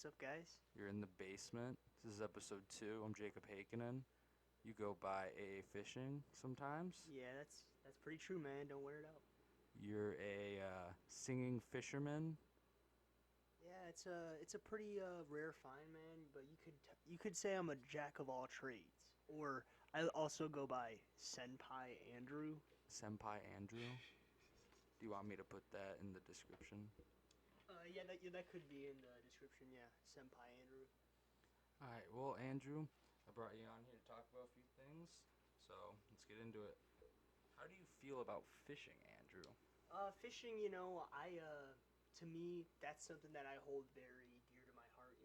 What's up, guys? You're in the basement. This is episode 2. I'm Jacob Hakinen. You go by a fishing sometimes. Yeah, that's pretty true, man. Don't wear it out. You're a singing fisherman. Yeah, it's a pretty rare find, man. But you could say I'm a jack of all trades, or I also go by Senpai Andrew. Sempai Andrew. Do you want me to put that in the description? Yeah, that could be in the description. Yeah, Senpai Andrew. Alright, well, Andrew, I brought you on here to talk about a few things. So, let's get into it. How do you feel about fishing, Andrew? Fishing, to me, that's something that I hold very dear to my heart.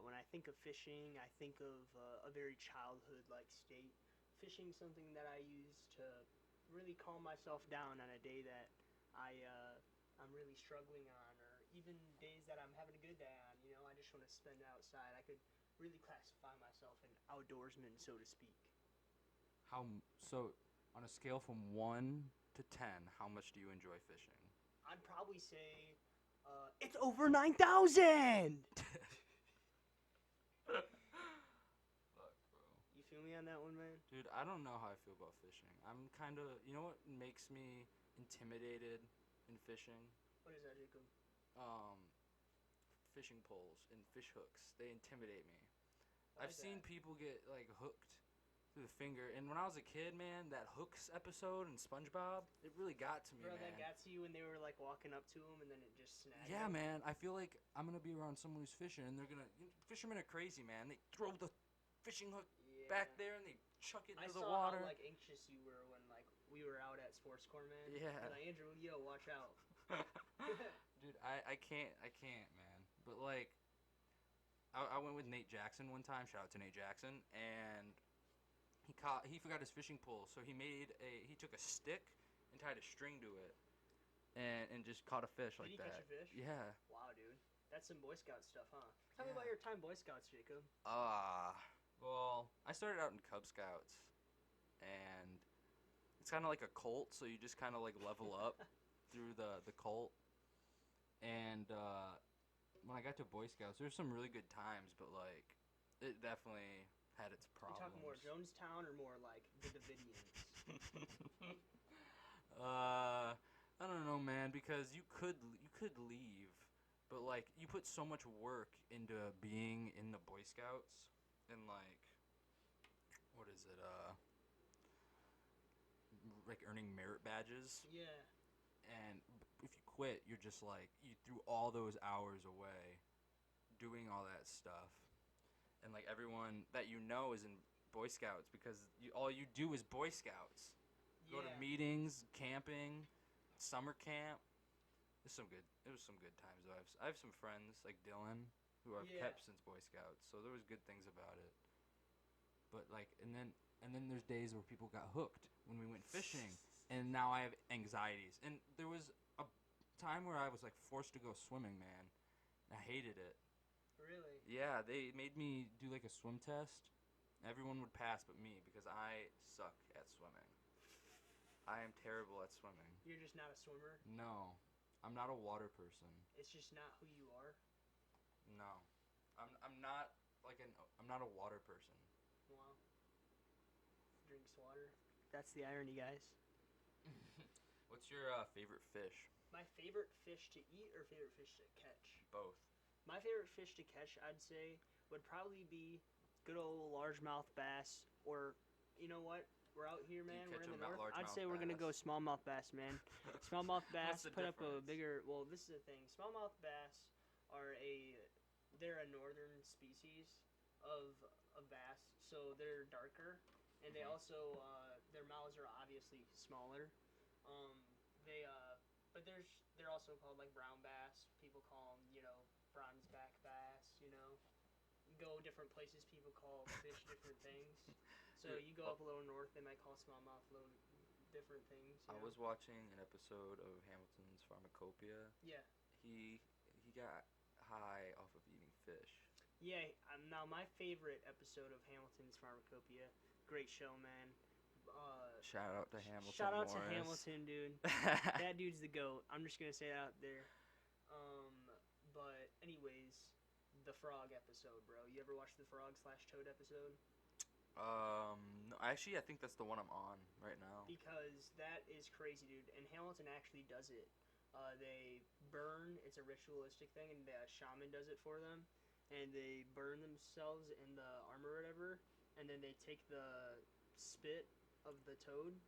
When I think of fishing, I think of a very childhood-like state. Fishing something that I use to really calm myself down on a day that I'm really struggling on, or even days that I'm having a good day on. I just want to spend it outside. I could really classify myself an outdoorsman, so to speak. So, on a scale from 1 to 10, how much do you enjoy fishing? I'd probably say it's over 9,000. Fuck, bro. You feel me on that one, man? Dude, I don't know how I feel about fishing. I'm kind of, you know what makes me intimidated in fishing? What is that, Jacob? Um, Fishing poles and fish hooks. They intimidate me. Why I've is seen that? people get like hooked through the finger, and when I was a kid, man, that hooks episode in SpongeBob, it really got to me, Bro, man. that got to you when they were like walking up to him and then it just snagged Yeah, him? man. I feel like I'm gonna be around someone who's fishing, and they're gonna. Fishermen are crazy, man. They throw the fishing hook Yeah. back there and they chuck it I into the saw water. how like anxious you were when like we were out at Sports Core, man. Yeah. You're like, Andrew, yo, watch out. Dude, I can't, man. But like, I went with Nate Jackson one time. Shout out to Nate Jackson, and he forgot his fishing pole, so he took a stick and tied a string to it, and just caught a fish like Did he that. catch a fish? Yeah. Wow, dude. That's some Boy Scout stuff, huh? Tell me Yeah. about your time Boy Scouts, Jacob. Well, I started out in Cub Scouts, and it's kind of like a cult, so you just kind of like level up through the cult. And when I got to Boy Scouts, there's some really good times, but like it definitely had its You problems. talking more Jonestown or more like the Davidians? I don't know, man, because you could leave, but like you put so much work into being in the Boy Scouts, and like what is it? Like earning merit badges. Yeah. And if you quit, you're just like, you threw all those hours away doing all that stuff. And like everyone that you know is in Boy Scouts because all you do is Boy Scouts. Go to meetings, camping, summer camp. It was some good times though. I have some friends like Dylan who I've kept since Boy Scouts, so there was good things about it. But like, and then there's days where people got hooked when we went fishing. And now I have anxieties. And there was a time where I was like forced to go swimming, man. I hated it. Really? Yeah, they made me do like a swim test. Everyone would pass but me because I suck at swimming. I am terrible at swimming. You're just not a swimmer? No, I'm not a water person. It's just not who you are? No, I'm not I'm not a water person. Wow. Drinks water. That's the irony, guys. What's your favorite fish? My favorite fish to eat or favorite fish to catch? Both. My favorite fish to catch, I'd say, would probably be good old largemouth bass. Or, you know what? We're out here, man. We're in the north. I'd say we're gonna go smallmouth bass, man. Smallmouth bass put up a bigger. Well, this is the thing. Smallmouth bass they're a northern species of bass, so they're darker, and they also their mouths are obviously smaller. But they're also called like brown bass. People call them, bronzeback bass. You go different places, people call fish different things. So you go up a little north, they might call smallmouth a little different things. I was watching an episode of Hamilton's Pharmacopoeia. Yeah. He got high off of eating fish. Yeah. Now my favorite episode of Hamilton's Pharmacopoeia, great show, man. Shout out to Hamilton. Shout out Morris. to Hamilton, dude. That dude's the GOAT. I'm just gonna say that out there. But anyways, the frog episode, bro. You ever watch the frog/toad episode? No, actually, I think that's the one I'm on right now. Because that is crazy, dude. And Hamilton actually does it. They burn. It's a ritualistic thing, and the shaman does it for them. And they burn themselves in the armor or whatever, and then they take the spit of the toad,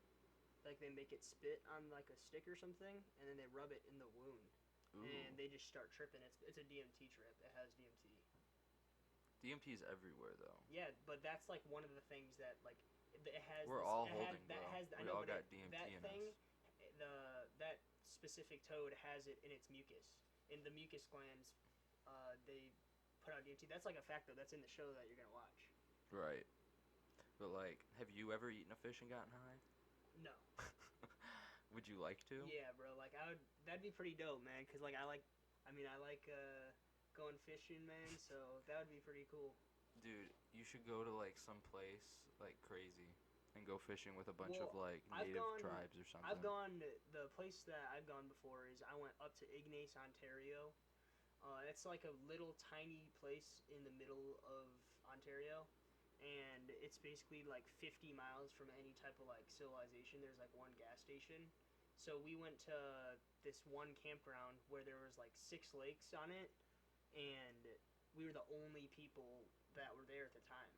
like they make it spit on like a stick or something, and then they rub it in the wound, Ooh. and they just start tripping. It's a DMT trip. It has DMT. DMT is everywhere though. Yeah, but that's like one of the things that like it has. We're this, all it holding, has, that bro. has. I We know, all but got DMT that in thing, us. that specific toad has it in its mucus. In the mucus glands, they put out DMT. That's like a fact though. That's in the show that you're gonna watch. Right. But like, have you ever eaten a fish and gotten high? No. Would you like to? Yeah, bro. Like I would. That'd be pretty dope, man. Cause like I like going fishing, man. So that would be pretty cool. Dude, you should go to like some place like crazy and go fishing with a bunch of like native tribes or something. I've gone. The place that I've gone before is I went up to Ignace, Ontario. It's like a little tiny place in the middle of Ontario, and it's basically like 50 miles from any type of like civilization. There's like one gas station. So we went to this one campground where there was like 6 lakes on it, and we were the only people that were there at the time.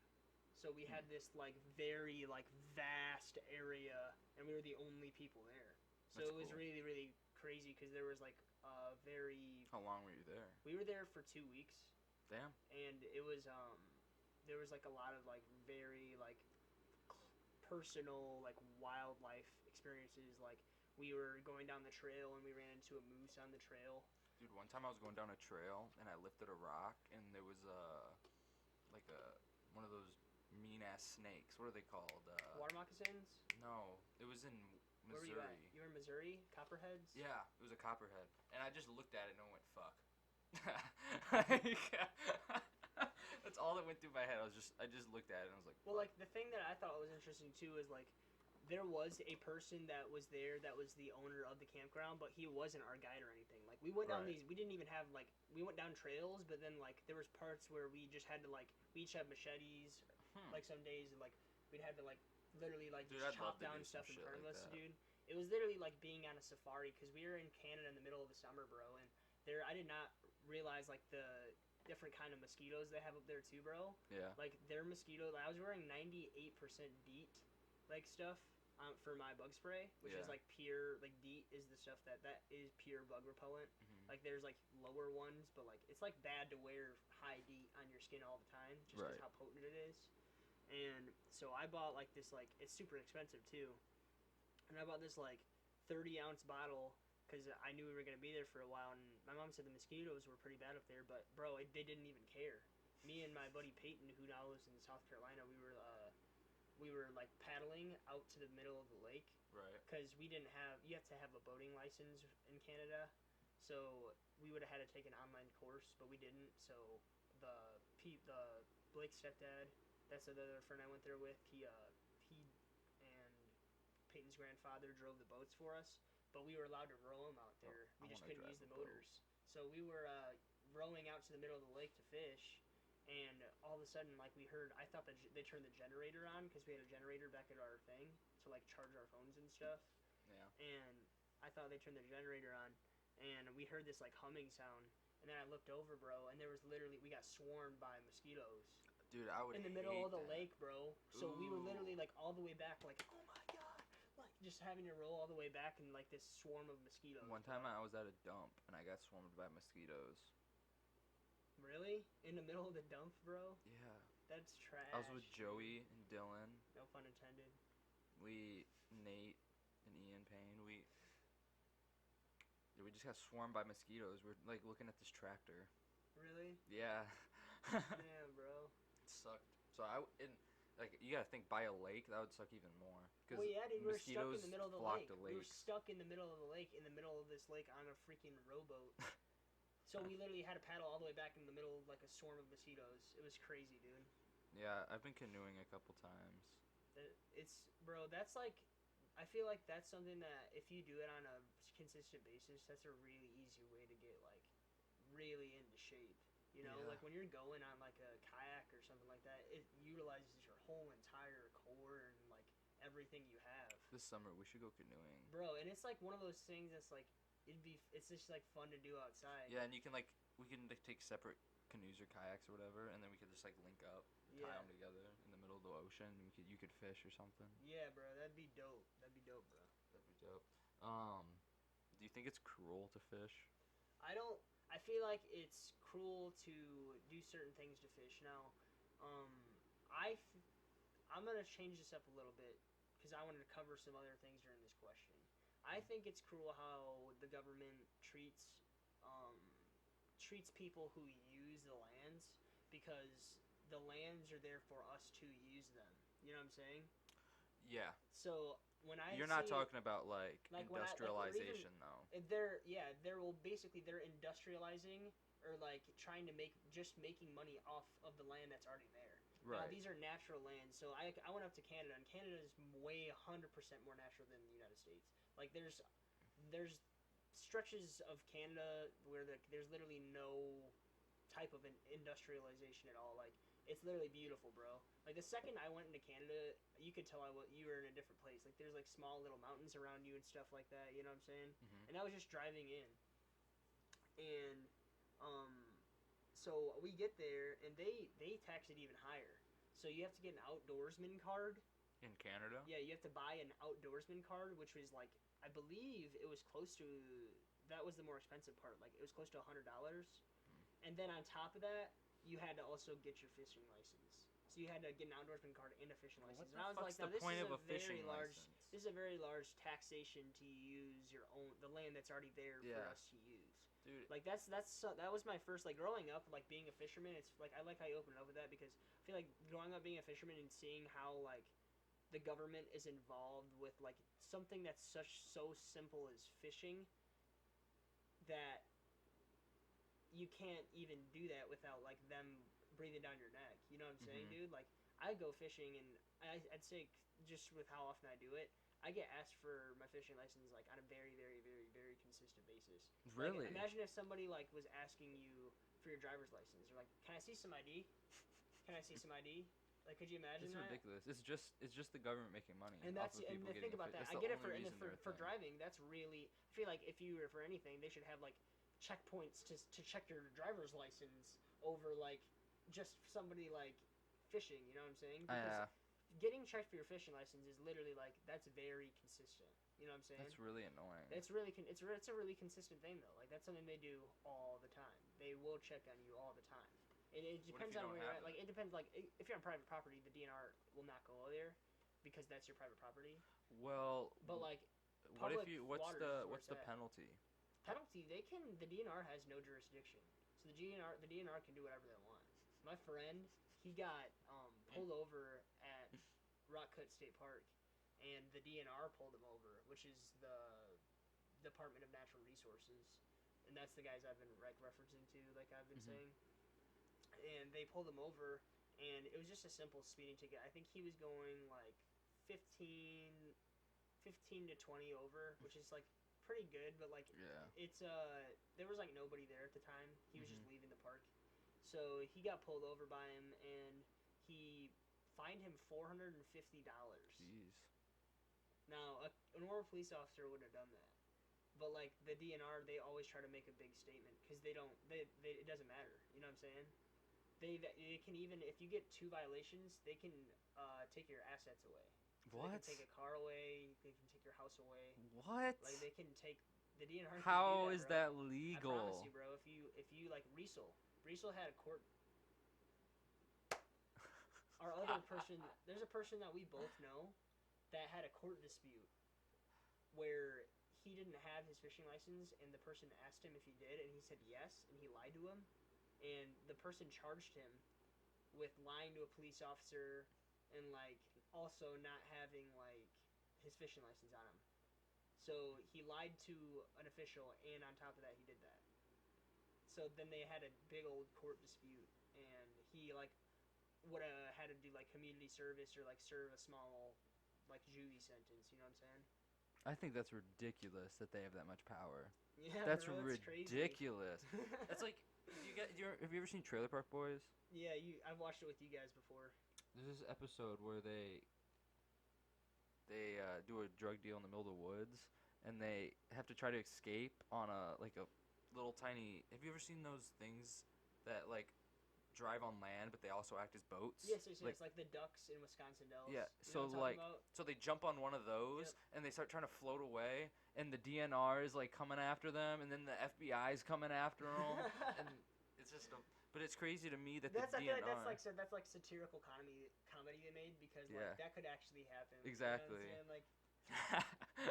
So we had this like very like vast area, and we were the only people there. So That's it was cool. really really crazy because there was like very. How long were you there? We were there for 2 weeks. Damn. And it was there was like a lot of like very like personal like wildlife experiences. Like we were going down the trail and we ran into a moose on the trail. Dude, one time I was going down a trail and I lifted a rock and there was one of those mean ass snakes. What are they called? Water moccasins? No, it was in Where Missouri. were you at? You were in Missouri? Copperheads? Yeah, it was a copperhead, and I just looked at it and I went, "Fuck." Like, that's all that went through my head. I just looked at it and I was like, well, like the thing that I thought was interesting too is like there was a person that was there that was the owner of the campground, but he wasn't our guide or anything. Like we went down Right. we didn't even have like we went down trails, but then like there was parts where we just had to like we each had machetes. Like some days like we'd have to like literally like Dude, just I'd love chop to down do stuff some in shit front of like us, that. dude. It was literally like being on a safari because we were in Canada in the middle of the summer, bro, and there I did not realize like the different kind of mosquitoes they have up there too, bro. Yeah. Like their mosquito, I was wearing 98% DEET like stuff for my bug spray, which is Yeah. like pure like DEET is the stuff that is pure bug repellent. Mm-hmm. Like there's like lower ones, but like it's like bad to wear high DEET on your skin all the time just because Right. how potent it is. And so I bought like this like it's super expensive too, and I bought this like 30-ounce bottle because I knew we were gonna be there for a while, and my mom said the mosquitoes were pretty bad up there, but bro, they didn't even care. Me and my buddy Peyton, who now lives in South Carolina, we were like paddling out to the middle of the lake Right. because we didn't have you have to have a boating license in Canada, so we would have had to take an online course, but we didn't. So the Blake's stepdad, that's the other friend I went there with. He and Peyton's grandfather drove the boats for us, but we were allowed to row them out there. I We just wanna couldn't drive use the a boat. motors. So we were rowing out to the middle of the lake to fish, and all of a sudden, like we heard, I thought that they turned the generator on because we had a generator back at our thing to like charge our phones and stuff. Yeah. And I thought they turned the generator on, and we heard this like humming sound. And then I looked over, bro, and there was literally we got swarmed by mosquitoes. Dude, I would In the middle hate of the that. lake, bro. So we were literally Ooh. like all the way back, like oh my god, like just having to roll all the way back in like this swarm of mosquitoes. One time I was at a dump and I got swarmed by mosquitoes. Really? In the middle of the dump, bro? Yeah. That's trash. I was with Joey and Dylan. No pun intended. Nate and Ian Payne. We just got swarmed by mosquitoes. We're like looking at this tractor. Really? Yeah. Damn, bro. It sucked. So you gotta think by a lake that would suck even more. Well, yeah, dude, we were stuck mosquitoes in the middle of the flock lake. to We were lakes. stuck in the middle of the lake, in the middle of this lake on a freaking rowboat. So we literally had to paddle all the way back in the middle of like a swarm of mosquitoes. It was crazy, dude. Yeah, I've been canoeing a couple times. Bro, that's like, I feel like that's something that if you do it on a consistent basis, that's a really easy way to get like really into shape. You know, Yeah. like when you're going on like a kayak or something like that, it utilizes your whole entire core and like everything you have. This summer we should go canoeing. Bro, and it's like one of those things that's like it's just like fun to do outside. Yeah, and you can like we can like, take separate canoes or kayaks or whatever, and then we could just like link up, tie Yeah. them together in the middle of the ocean. And you could fish or something. Yeah, bro, that'd be dope. That'd be dope, bro. That'd be dope. Do you think it's cruel to fish? I don't. I feel like it's cruel to do certain things to fish. Now, um, I'm gonna change this up a little bit because I wanted to cover some other things during this question. I think it's cruel how the government um, treats people who use the lands because the lands are there for us to use them. You know what I'm saying? Yeah. So when I You're not see, talking about like when industrialization though. they're industrializing or like trying to making money off of the land that's already there. Right. Now these are natural lands. So I went up to Canada, and Canada is way 100% more natural than the United States. Like there's stretches of Canada where there's literally no type of an industrialization at all. Like it's literally beautiful, bro. Like the second I went into Canada, you could tell you were in a different place. Like there's like small little mountains around you and stuff like that. You know what I'm saying? Mm-hmm. And I was just driving in, and so we get there, and they tax it even higher. So you have to get an outdoorsman card. In Canada? Yeah, you have to buy an outdoorsman card, which was like I believe it was close to that was the more expensive part. Like it was close to $100, and then on top of that, you had to also get your fishing license. So you had to get an outdoorsman card and a fishing license. What the fuck's the this point is of a fishing license? This is a very large taxation to use the land that's already there for us to use. Dude, like that was my first like growing up like being a fisherman. It's like I like how you open it up with that because I feel like growing up being a fisherman and seeing how like the government is involved with like something that's so simple as fishing that you can't even do that without like them breathing down your neck. You know what I'm saying, dude? Like I go fishing and I'd say just with how often I do it, I get asked for my fishing license like on a very, very, very, very consistent basis. Really? Like, imagine if somebody like was asking you for your driver's license. They're like, "Can I see some ID? Can I see some ID?" Like, could you imagine it's that? ridiculous. It's just the government making money. And off that's of and people think about that. That's I the get it only reason for thing. driving. That's really. I feel like if you were for anything, they should have like checkpoints to check your driver's license over like just somebody like fishing. You know what I'm saying? Because getting checked for your fishing license is literally like that's very consistent. You know what I'm saying? That's really annoying. It's really it's a really consistent thing though. Like that's something they do all the time. They will check on you all the time. It depends on where you're at. Like it depends. Like if you're on private property, the DNR will not go there because that's your private property. Well, but like, what if you? What's the penalty? Penalty? The DNR has no jurisdiction, so the DNR can do whatever they want. My friend, he got pulled over at Rock Cut State Park, and the DNR pulled him over, which is the Department of Natural Resources, and that's the guys I've been like referencing to, like I've been saying. And they pulled him over, and it was just a simple speeding ticket. I think he was going like 15 to 20 over, which is like pretty good, but like it's there was like nobody there at the time. He was just leaving the park. So he got pulled over by him, and he fined him $450. Jeez. Now, a normal police officer wouldn't have done that. But like the DNR, they always try to make a big statement because they it doesn't matter. You know what I'm saying? They can even if you get 2 violations, they can take your assets away. So What? They can take a car away. They can take your house away. What? Like they can take the DNR. How can do is that, that legal? I promise you, bro. If you like Riesel had a court. Our other person, there's a person that we both know that had a court dispute where he didn't have his fishing license, and the person asked him if he did, and he said yes, and he lied to him, and the person charged him with lying to a police officer and like also not having like his fishing license on him. So he lied to an official, and on top of that, he did that. So then they had a big old court dispute, and he like would have had to do like community service or like serve a small like juvie sentence. You know what I'm saying? I think that's ridiculous that they have that much power. Yeah, That's bro, ridiculous. That's like Have you ever seen Trailer Park Boys? Yeah, I've watched it with you guys before. There's this episode where they do a drug deal in the middle of the woods, and they have to try to escape on a little tiny. Have you ever seen those things that like drive on land, but they also act as boats? Yes, it's like the ducks in Wisconsin Dells. Yeah. You know what I'm talking about? So they jump on one of those, and they start trying to float away, and the DNR is like coming after them, and then the FBI is coming after them, and it's just But it's crazy to me that I feel DNR. like that's like satirical comedy they made because like that could actually happen. Exactly. You know what I'm saying?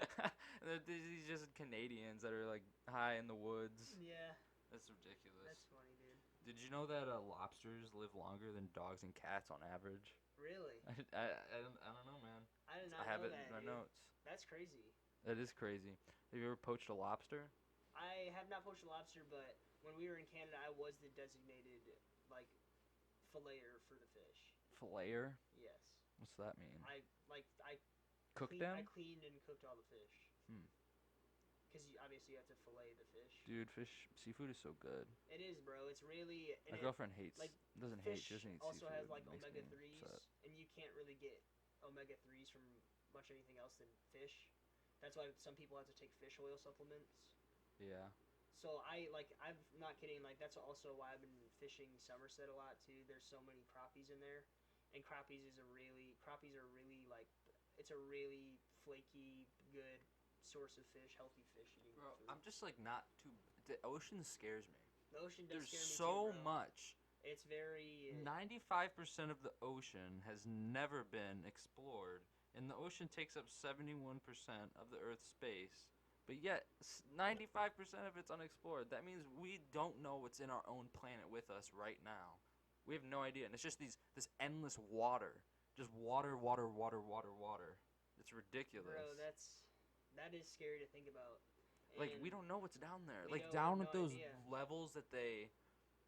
Like these just Canadians that are like high in the woods. Yeah. That's ridiculous. That's funny, dude. Did you know that lobsters live longer than dogs and cats on average? Really? I don't know, man. I did not I have know it that, in my dude. notes. That's crazy. That is crazy. Have you ever poached a lobster? I have not poached a lobster, but when we were in Canada, I was the designated like filleter for the fish. Filleter? Yes. What's that mean? I Cooked them? I cleaned and cooked all the fish. Because obviously you have to fillet the fish. Dude, seafood is so good. It is, bro. It's really. My girlfriend hates. Like, doesn't hate. She doesn't eat also seafood. has like It makes omega me 3s, upset. and you can't really get omega 3s from much anything else than fish. That's why some people have to take fish oil supplements. Yeah. So I'm not kidding. Like that's also why I've been fishing Somerset a lot too. There's so many crappies in there, and crappies are really like it's a really flaky, good source of fish, healthy fish eating. Bro, food. I'm just like not too. The ocean scares me. The ocean does There's scare me so too, bro. much. It's very 95% of the ocean has never been explored, and the ocean takes up 71% of the Earth's space. But yet, 95% of it's unexplored. That means we don't know what's in our own planet with us right now. We have no idea, and it's just this endless water, just water. It's ridiculous. Bro, that is scary to think about. Like And we don't know what's down there. we Like know- down no at those idea. levels that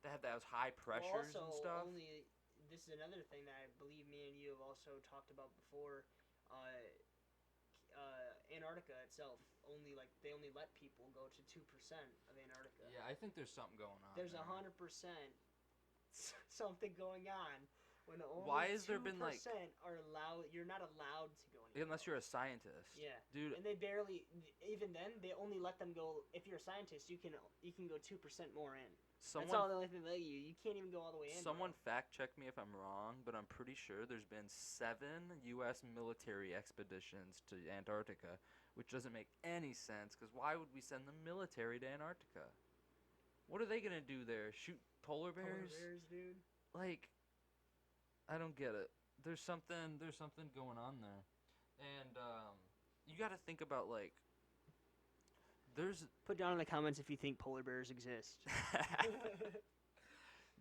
have those high pressures also, and stuff. This is another thing that I believe me and you have also talked about before. Antarctica itself they only let people go to 2% of Antarctica. Yeah, I think there's something going on. There's there. 100% something going on when only Why has 2% there been, like- are allowed. You're not allowed to go anywhere. Unless you're a scientist. Yeah, Dude, and they barely. Even then, they only let them go. If you're a scientist, you can go 2% more in. That's all the only thing they let you. You can't even go all the way in. Someone bro. fact check me if I'm wrong, but I'm pretty sure there's been 7 U.S. military expeditions to Antarctica, which doesn't make any sense. Because why would we send the military to Antarctica? What are they gonna do there? Shoot polar bears? Polar bears, dude. Like, I don't get it. There's something going on there, and you got to think about like. Put down in the comments if you think polar bears exist.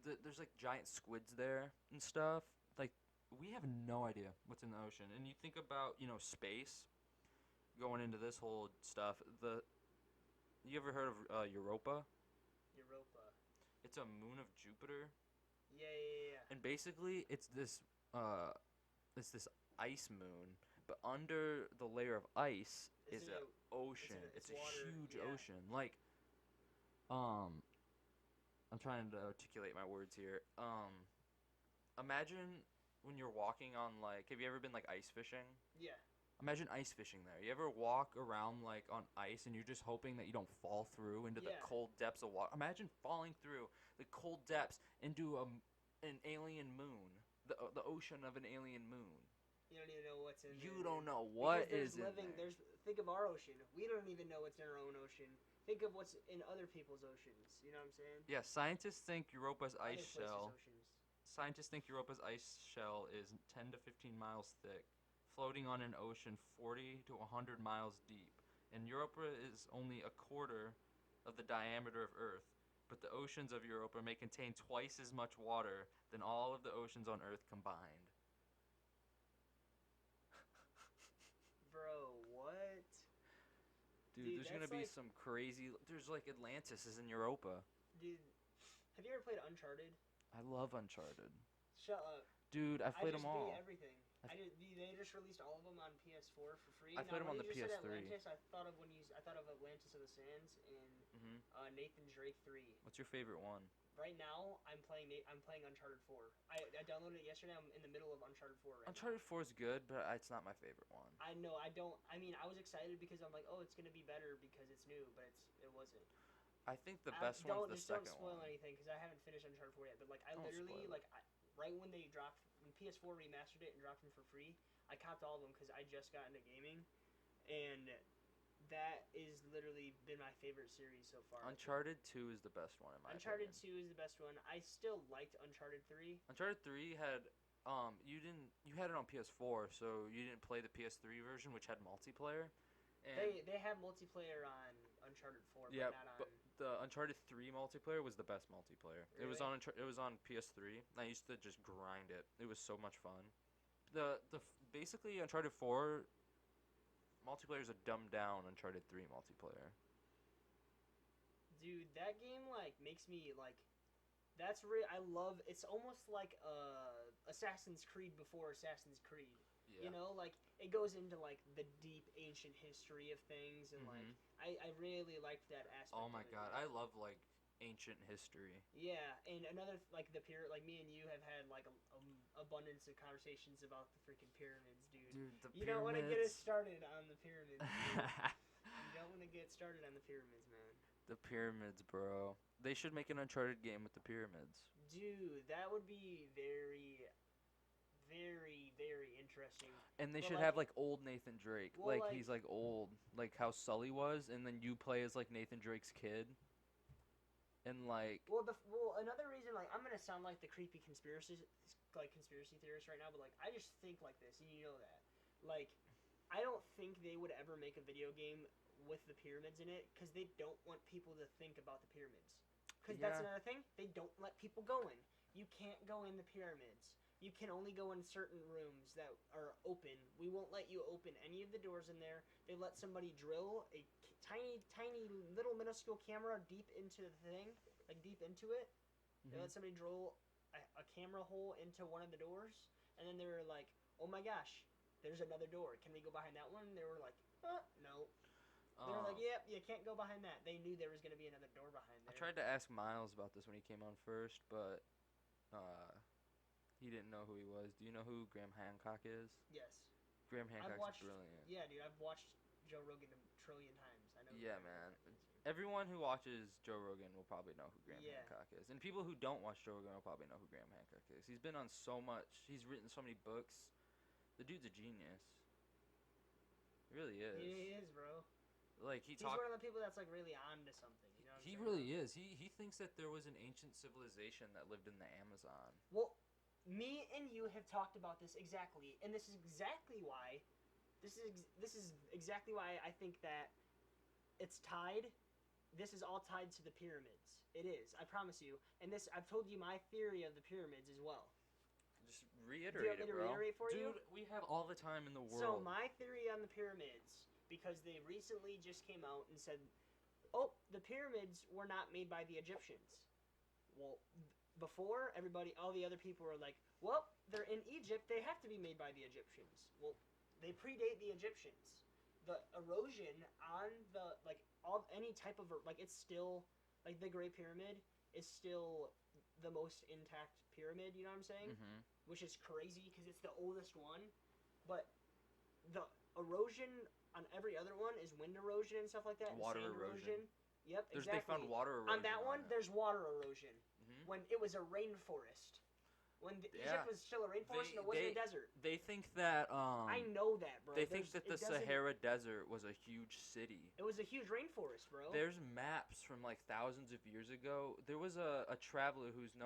There's like giant squids there and stuff. Like we have no idea what's in the ocean. And you think about space, going into this whole stuff. You ever heard of Europa? Europa. It's a moon of Jupiter. Yeah. And basically, it's this ice moon, but under the layer of ice is an ocean. It's a water, huge yeah. ocean. Like, I'm trying to articulate my words here. Imagine when you're walking on have you ever been ice fishing? Yeah. Imagine ice fishing there. You ever walk around on ice and you're just hoping that you don't fall through into the cold depths of water? Imagine falling through the cold depths into an alien moon, the ocean of an alien moon. You don't even know what's in there. You don't know what because is in there. Think of our ocean. We don't even know what's in our own ocean. Think of what's in other people's oceans. You know what I'm saying? Yeah, scientists think Europa's ice Other places' shell. oceans. Scientists think Europa's ice shell is 10 to 15 miles thick, floating on an ocean 40 to 100 miles deep. And Europa is only a quarter of the diameter of Earth, but the oceans of Europa may contain twice as much water than all of the oceans on Earth combined. Bro, what? Dude, there's gonna be some crazy. There's Atlantis is in Europa. Dude, have you ever played Uncharted? I love Uncharted. Shut up. Dude, I've played them all. I just beat everything. They just released all of them on PS4 for free. I played them on the When you just PS3. said Atlantis, I thought of Atlantis of the Sands and Nathan Drake 3. What's your favorite one? right now I'm playing Uncharted 4. I downloaded it yesterday. I'm in the middle of Uncharted 4 right Uncharted now. 4 is good, but it's not my favorite one. I know I don't. I mean, I was excited because I'm like, oh, it's gonna be better because it's new, but it wasn't. I think the best one's Don't the just don't second spoil one. anything because I haven't finished Uncharted 4 yet. But like I Don't literally spoil it. right when they dropped when PS4 remastered it and dropped them for free, I copped all of them because I just got into gaming, and that is literally been my favorite series so far. Uncharted 2 is the best one in my Uncharted opinion. 2 is the best one. I still liked Uncharted 3. Uncharted 3 had you had it on PS4, so you didn't play the PS3 version which had multiplayer. And They have multiplayer on Uncharted 4, yeah, but not on. but the Uncharted 3 multiplayer was the best multiplayer. Really? It was on PS3. I used to just grind it. It was so much fun. The basically Uncharted 4 multiplayer is a dumbed down Uncharted 3 multiplayer. Dude, that game like makes me like. That's real. I love. It's almost like Assassin's Creed before Assassin's Creed. Yeah. You know, like it goes into like the deep ancient history of things, and like I really liked that aspect. Oh my of it, god, dude. I love like ancient history. Yeah, and another like like me and you have had like a abundance of conversations about the freaking pyramids, dude. Dude, the You pyramids. don't want to get us started on the pyramids. You don't want to get started on the pyramids, man. The pyramids, bro. They should make an Uncharted game with the pyramids. Dude, that would be very, very, very interesting. And they But, should like, have like old Nathan Drake. well, Like like- he's like old, like how Sully was, and then you play as like Nathan Drake's kid. And like Well, another reason, like, I'm gonna sound like the creepy conspiracy theorist right now, but like, I just think like this, and you know that, like, I don't think they would ever make a video game with the pyramids in it because they don't want people to think about the pyramids. Because that's Yeah. another thing, they don't let people go in. You can't go in the pyramids. You can only go in certain rooms that are open. We won't let you open any of the doors in there. They let somebody drill a tiny, tiny, little minuscule camera deep into the thing, like deep into it. They let somebody drill a camera hole into one of the doors, and then they were like, "Oh my gosh, there's another door. Can we go behind that one?" And they were like, "No." They were like, "Yep, you can't go behind that." They knew there was gonna be another door behind there. I tried to ask Miles about this when he came on first, but he didn't know who he was. Do you know who Graham Hancock is? Yes. Graham Hancock's watched- brilliant. Yeah, dude, I've watched Joe Rogan a trillion times. I know. Yeah, man. Everyone who watches Joe Rogan will probably know who Graham Yeah. Hancock is. And people who don't watch Joe Rogan will probably know who Graham Hancock is. He's been on so much. He's written so many books. The dude's a genius. He really is. He is, bro. Like He's one of the people that's like really on to something. You know what I'm He saying? really is. He thinks that there was an ancient civilization that lived in the Amazon. Well, me and you have talked about this exactly, and this is exactly why. This is exactly why I think that it's tied. This is all tied to the pyramids. It is. I promise you. And this, I've told you my theory of the pyramids as well. Just reiterate Do you want me it, to bro. reiterate for you? Dude, we have all the time in the world. So my theory on the pyramids, because they recently just came out and said, "Oh, the pyramids were not made by the Egyptians." Well, before everybody, all the other people were like, "Well, they're in Egypt. They have to be made by the Egyptians." Well, they predate the Egyptians. The erosion on the any type of it's still like the Great Pyramid is still the most intact pyramid. You know what I'm saying? Mm-hmm. Which is crazy because it's the oldest one, but the erosion on every other one is wind erosion and stuff like that. And Water sand erosion. Yep, They exactly. found water erosion on that one. it. There's water erosion Mhm. when it was a rainforest. When Yeah. Egypt was still a rainforest and it wasn't a desert. They think that I know that, bro. They think that the Sahara Desert was a huge city. It was a huge rainforest, bro. There's maps from like thousands of years ago. There was a traveler who's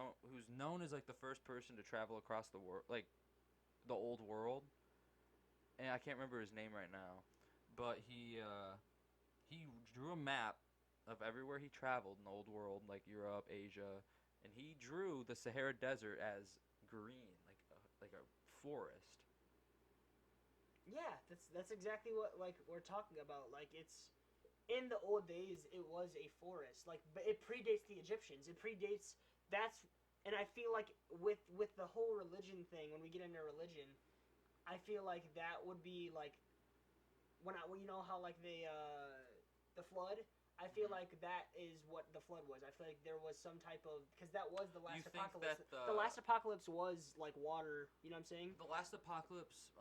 known as like the first person to travel across the world, like the old world. And I can't remember his name right now, but he drew a map of everywhere he traveled in the old world, like Europe, Asia, and he drew the Sahara Desert as green, like a forest. Yeah, that's exactly what like we're talking about. Like it's in the old days, it was a forest. Like, but it predates the Egyptians. It predates and I feel like with the whole religion thing, when we get into religion, I feel like that would be like you know how like the flood. I feel like that is what the flood was. I feel like there was some type of, because that was the last You think apocalypse. that The last apocalypse was like water. You know what I'm saying? the last apocalypse,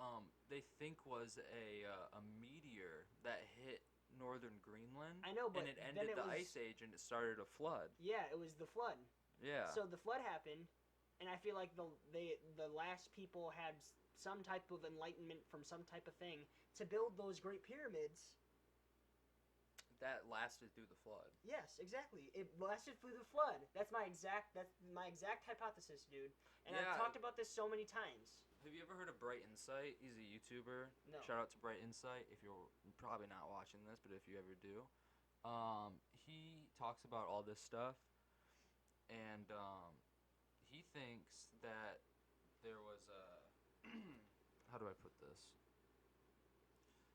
they think was a meteor that hit northern Greenland, I know, but and it then ended it the was, ice age and it started a flood. yeah, it was the flood. Yeah. So the flood happened, and I feel like the last people had some type of enlightenment from some type of thing to build those great pyramids. That lasted through the flood. Yes, exactly. It lasted through the flood. That's my exact hypothesis, dude. And Yeah. I've talked about this so many times. Have you ever heard of Bright Insight? He's a YouTuber. No. Shout out to Bright Insight if you're probably not watching this, but if you ever do. He talks about all this stuff, and he thinks that there was a how do I put this?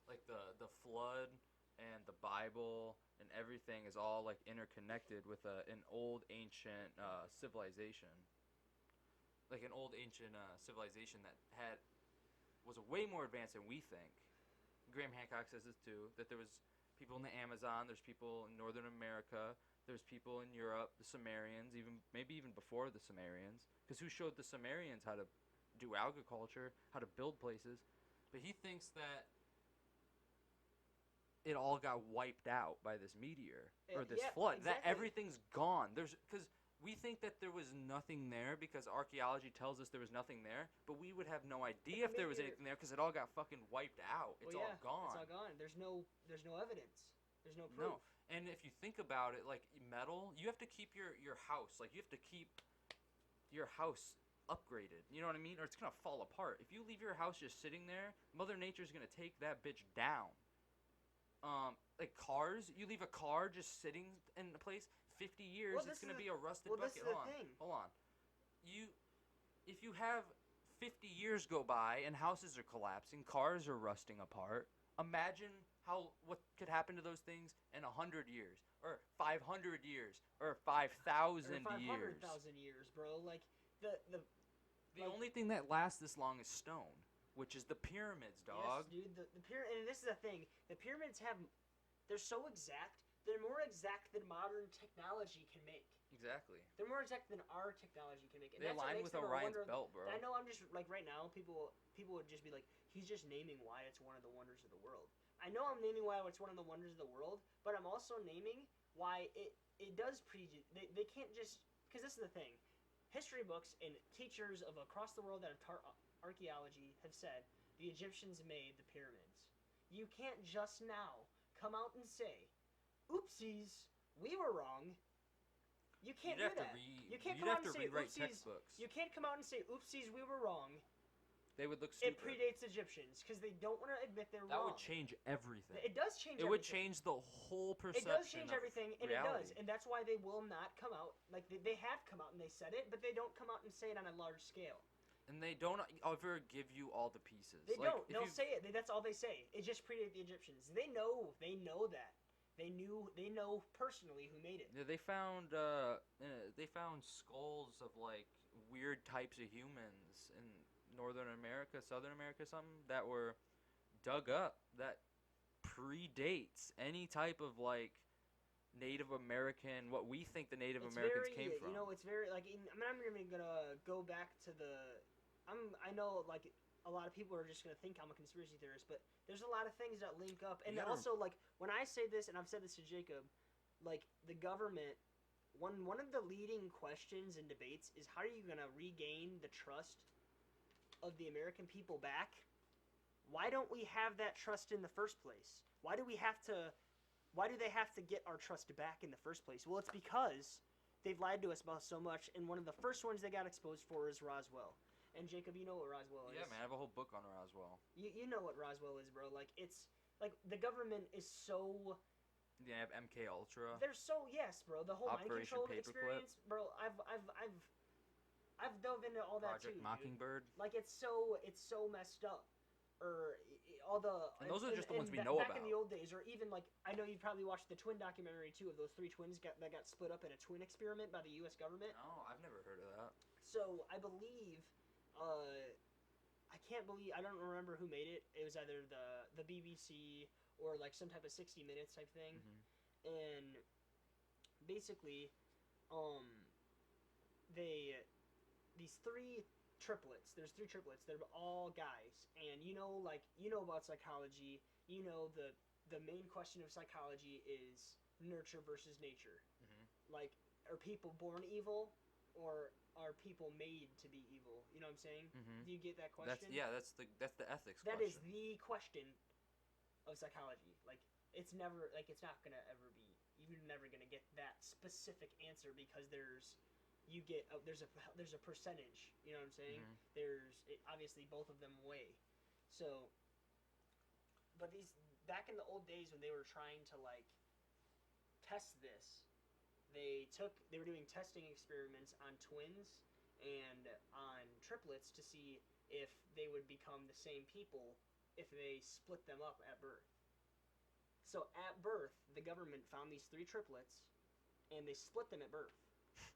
Like the flood and the Bible and everything is all like interconnected with an old ancient civilization. Like an old ancient civilization that was way more advanced than we think. Graham Hancock says this too, that there was people in the Amazon, there's people in Northern America, there's people in Europe, the Sumerians, maybe even before the Sumerians, because who showed the Sumerians how to do agriculture, how to build places? But he thinks that it all got wiped out by this meteor or this flood. Exactly. That everything's gone. Because we think that there was nothing there because archaeology tells us there was nothing there, but we would have no idea if there was anything there because it all got fucking wiped out. It's all gone. It's all gone. There's no evidence. There's no proof. No. And if you think about it, like metal, you have to keep your house. Like you have to keep your house upgraded. You know what I mean? Or it's gonna fall apart. If you leave your house just sitting there, Mother Nature's gonna take that bitch down. Like cars, you leave a car just sitting in a place 50 years, it's going to be a rusted bucket. Hold on. If you have 50 years go by and houses are collapsing, cars are rusting apart, imagine what could happen to those things in 100 years, or 500 years, or 5,000 years. 500,000 years, bro. Like, the only thing that lasts this long is stone. Which is the pyramids, dog. Yes, dude. The pyramid, and this is the thing. The pyramids they're so exact. They're more exact than modern technology can make. Exactly. They're more exact than our technology can make. And they align with Orion's belt, bro. I know. I'm just like right now, people would just be like, he's just naming why it's one of the wonders of the world. I know I'm naming why it's one of the wonders of the world, but I'm also naming why it does They can't just, because this is the thing. History books and teachers of across the world that have taught archaeology have said the Egyptians made the pyramids. You can't just now come out and say, oopsies, we were wrong. You can't do that. You can't come out and say, oopsies. You can't come out and say, oopsies, we were wrong. They would look stupid. It predates Egyptians because they don't want to admit they're wrong. That would change everything. It does change everything. It would change the whole perception. It does change everything, and reality. it does. And that's why they will not come out. Like, they have come out and they said it, but they don't come out and say it on a large scale. And they don't ever give you all the pieces. They don't. They'll say it. That's all they say. It just predated the Egyptians. They know that. They know personally who made it. Yeah, they found skulls of like weird types of humans in Northern America, Southern America, something that were dug up that predates any type of like Native American, what we think the Native Americans came from. You know, it's very like. I'm not even gonna go back to the. I know like a lot of people are just gonna think I'm a conspiracy theorist, but there's a lot of things that link up, and also like when I say this, and I've said this to Jacob, like the government. One of the leading questions and debates is how are you gonna regain the trust of the American people back? Why don't we have that trust in the first place? Why do they have to get our trust back in the first place? Well, it's because they've lied to us about so much, and one of the first ones they got exposed for is Roswell. And Jacob, you know what Roswell is. Yeah, man, I have a whole book on Roswell. You know what Roswell is, bro. Like, it's, like, the government is so... Yeah, MK Ultra. They're so, yes, bro. The whole mind control experience, Paperclip. bro, I've dove into all that Project too, Mockingbird. Dude. Like, it's so messed up. Or all the... And those are just the ones we know back about. Back in the old days, or even, like, I know you probably watched the twin documentary, too, of those three twins that got split up in a twin experiment by the U.S. government. No, I've never heard of that. So, I believe... I don't remember who made it. It was either the BBC or like some type of 60 Minutes type thing. Mm-hmm. and basically, um, they these three triplets. There's three triplets. They're all guys, and you know about psychology. You know the main question of psychology is nurture versus nature. Mm-hmm. Like, are people born evil, or are people made to be evil? You know what I'm saying? Mm-hmm. Do you get that question? That's the ethics That question. is the question of psychology. Like, it's never, like, it's not gonna ever be. You're never gonna get that specific answer because there's a percentage. You know what I'm saying? Mm-hmm. Obviously both of them weigh. So, but these back in the old days when they were trying to like test this, they were doing testing experiments on twins and on triplets to see if they would become the same people if they split them up at birth. So at birth, the government found these three triplets and they split them at birth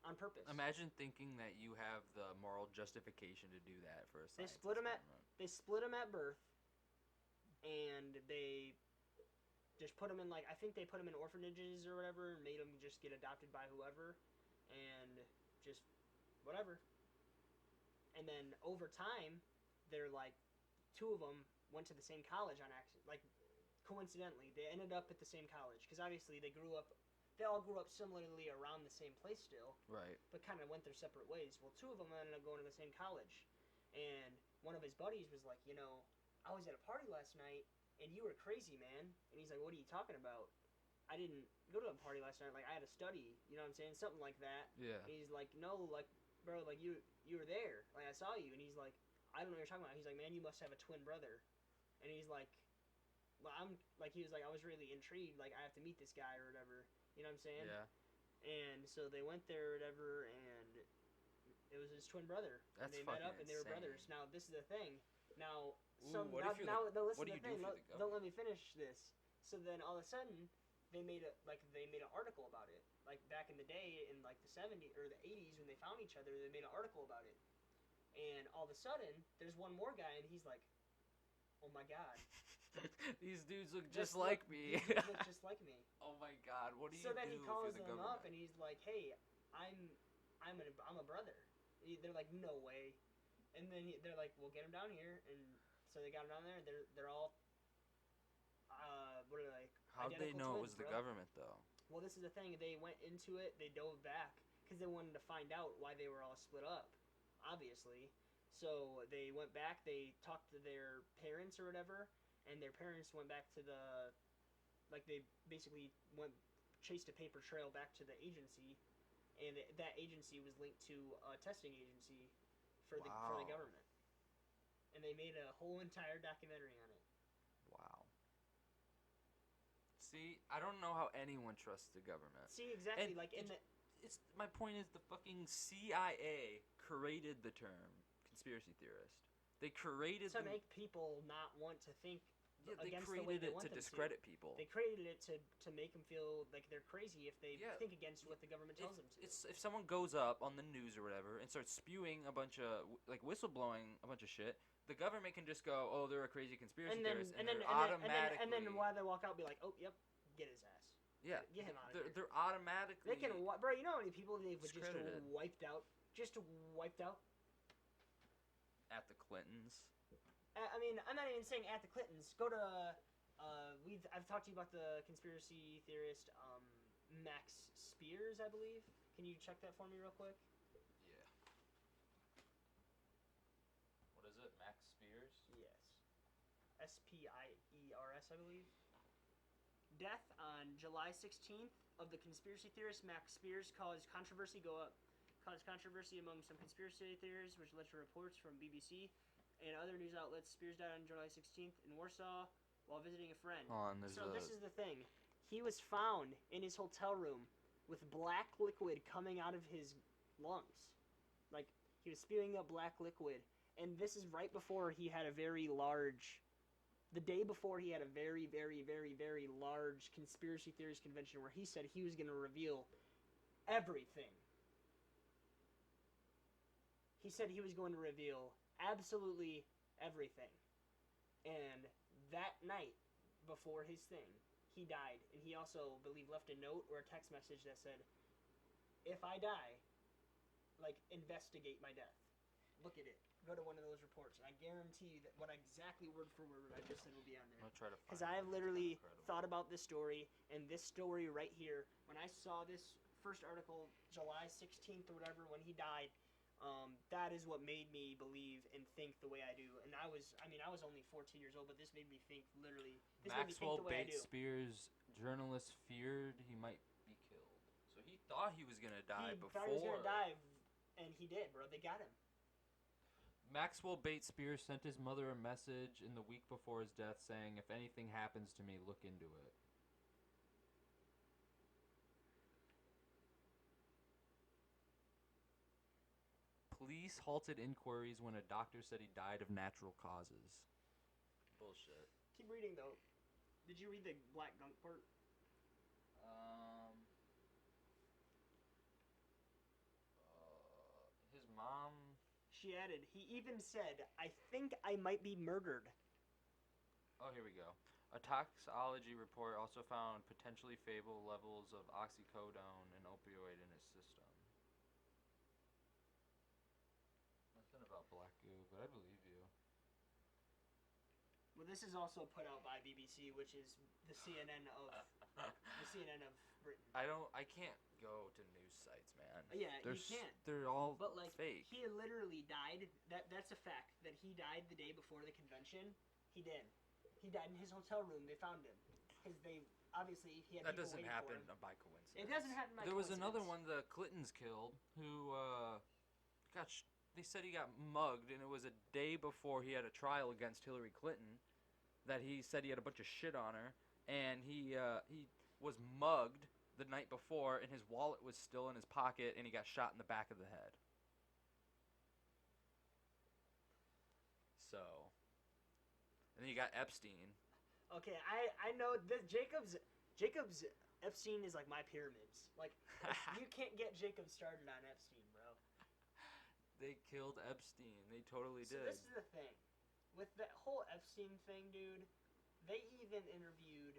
on purpose. Imagine thinking that you have the moral justification to do that for a science experiment. They split them at birth, and they just put them in, like, I think they put them in orphanages or whatever, and made them just get adopted by whoever, and just whatever. And then over time, they're like, two of them went to the same college on accident, like coincidentally. They ended up at the same college because obviously they all grew up similarly around the same place still, right? But kind of went their separate ways. Well, two of them ended up going to the same college, and one of his buddies was like, I was at a party last night and you were crazy, man. And he's like, what are you talking about? I didn't go to a party last night. Like, I had to study. You know what I'm saying? Something like that. Yeah. And he's like, no, like, bro, like, you were there. Like, I saw you. And he's like, I don't know what you're talking about. He's like, man, you must have a twin brother. And he's like, well, he was like, I was really intrigued. Like, I have to meet this guy or whatever. You know what I'm saying? Yeah. And so they went there or whatever, and it was his twin brother. That's and they met up, and they were insane. brothers. Now, this is the thing. Now, Listen what do you do for the government? Don't let me finish this. So then, all of a sudden, they made an article about it. Like, back in the day, in like the 70s or the 80s, when they found each other, they made an article about it. And all of a sudden, there's one more guy, and he's like, oh my god. These dudes look just like me. These dudes look just like me. Oh my god, what do you do? So then he calls them government? up and he's like, "Hey, I'm a brother." They're like, "No way." And then they're like, "Well, get him down here." And so they got him down there. And they're all what are they like? How'd they know it was the government though? Well, this is the thing. They went into it. They dove back because they wanted to find out why they were all split up. Obviously. So they went back. They talked to their parents or whatever. And their parents went back to they basically chased a paper trail back to the agency, and that agency was linked to a testing agency for the government. And they made a whole entire documentary on it. Wow. See, I don't know how anyone trusts the government. See, exactly, and my point is the fucking CIA created the term conspiracy theorist. They created to make people not want to think they against created the way they it want to them discredit to. people. They created it to make them feel like they're crazy if they think against what the government tells them to. If someone goes up on the news or whatever and starts spewing a bunch of whistleblowing a bunch of shit, the government can just go, "Oh, they're a crazy conspiracy theorist," and then while they walk out, be like, "Oh, yep, get his ass." Yeah, get him out of here. They're automatically. They can, bro. You know how many people they've just wiped out at the Clintons. I mean, I'm not even saying at the Clintons. Go to I've talked to you about the conspiracy theorist Max Spears, I believe. Can you check that for me real quick? Yeah. What is it, Max Spears? Yes. Spiers, I believe. Death on July 16th of the conspiracy theorist Max Spears caused controversy among some conspiracy theorists, which led to reports from BBC and other news outlets. Spears died on July 16th in Warsaw while visiting a friend. This is the thing. He was found in his hotel room with black liquid coming out of his lungs. Like, he was spewing up black liquid. And this is right before he had a very large... The day before he had a very, very, very, very large conspiracy theorist convention where he said he was going to reveal everything. He said he was going to reveal absolutely everything. And that night, before his thing, he died, and he also believe left a note or a text message that said, "If I die, like investigate my death. Look at it. Go to one of those reports, and I guarantee you that what exactly word for word I just said will be on there." I'll try to Because find I it. have It's literally incredible. thought about this story, and this story right here, when I saw this first article, July 16th or whatever, when he died, that is what made me believe and think the way I do. And I was only 14 years old, but this made me think literally. This made me think Maxwell the way I Bates do. Spears, journalist, feared he might be killed. So he thought he was gonna die He before. thought he was gonna die, and he did, bro. They got him. Maxwell Bates Spears sent his mother a message in the week before his death saying, "If anything happens to me, look into it." Police halted inquiries when a doctor said he died of natural causes. Bullshit. Keep reading though. Did you read the black gunk part? His mom. She added, "He even said, 'I think I might be murdered.'" Oh, here we go. A toxicology report also found potentially fatal levels of oxycodone and opioid in his system. Nothing about black goo, but I believe you. Well, this is also put out by BBC, which is the CNN of Britain. I can't go to news sites, man. Yeah, you can't. They're all But like, fake. he literally died. That's a fact. That he died the day before the convention. He did. He died in his hotel room. They found him because they obviously he had. That people doesn't waiting happen for him. by coincidence. It doesn't happen by There was coincidence. another one the Clintons killed who they said he got mugged, and it was a day before he had a trial against Hillary Clinton. That he said he had a bunch of shit on her, and he was mugged the night before, and his wallet was still in his pocket, and he got shot in the back of the head. So, and then you got Epstein. Okay, I know that Jacob's Epstein is like my pyramids. Like you can't get Jacob started on Epstein, bro. They killed Epstein. They totally So did. this is the thing. With that whole Epstein thing, dude, they even interviewed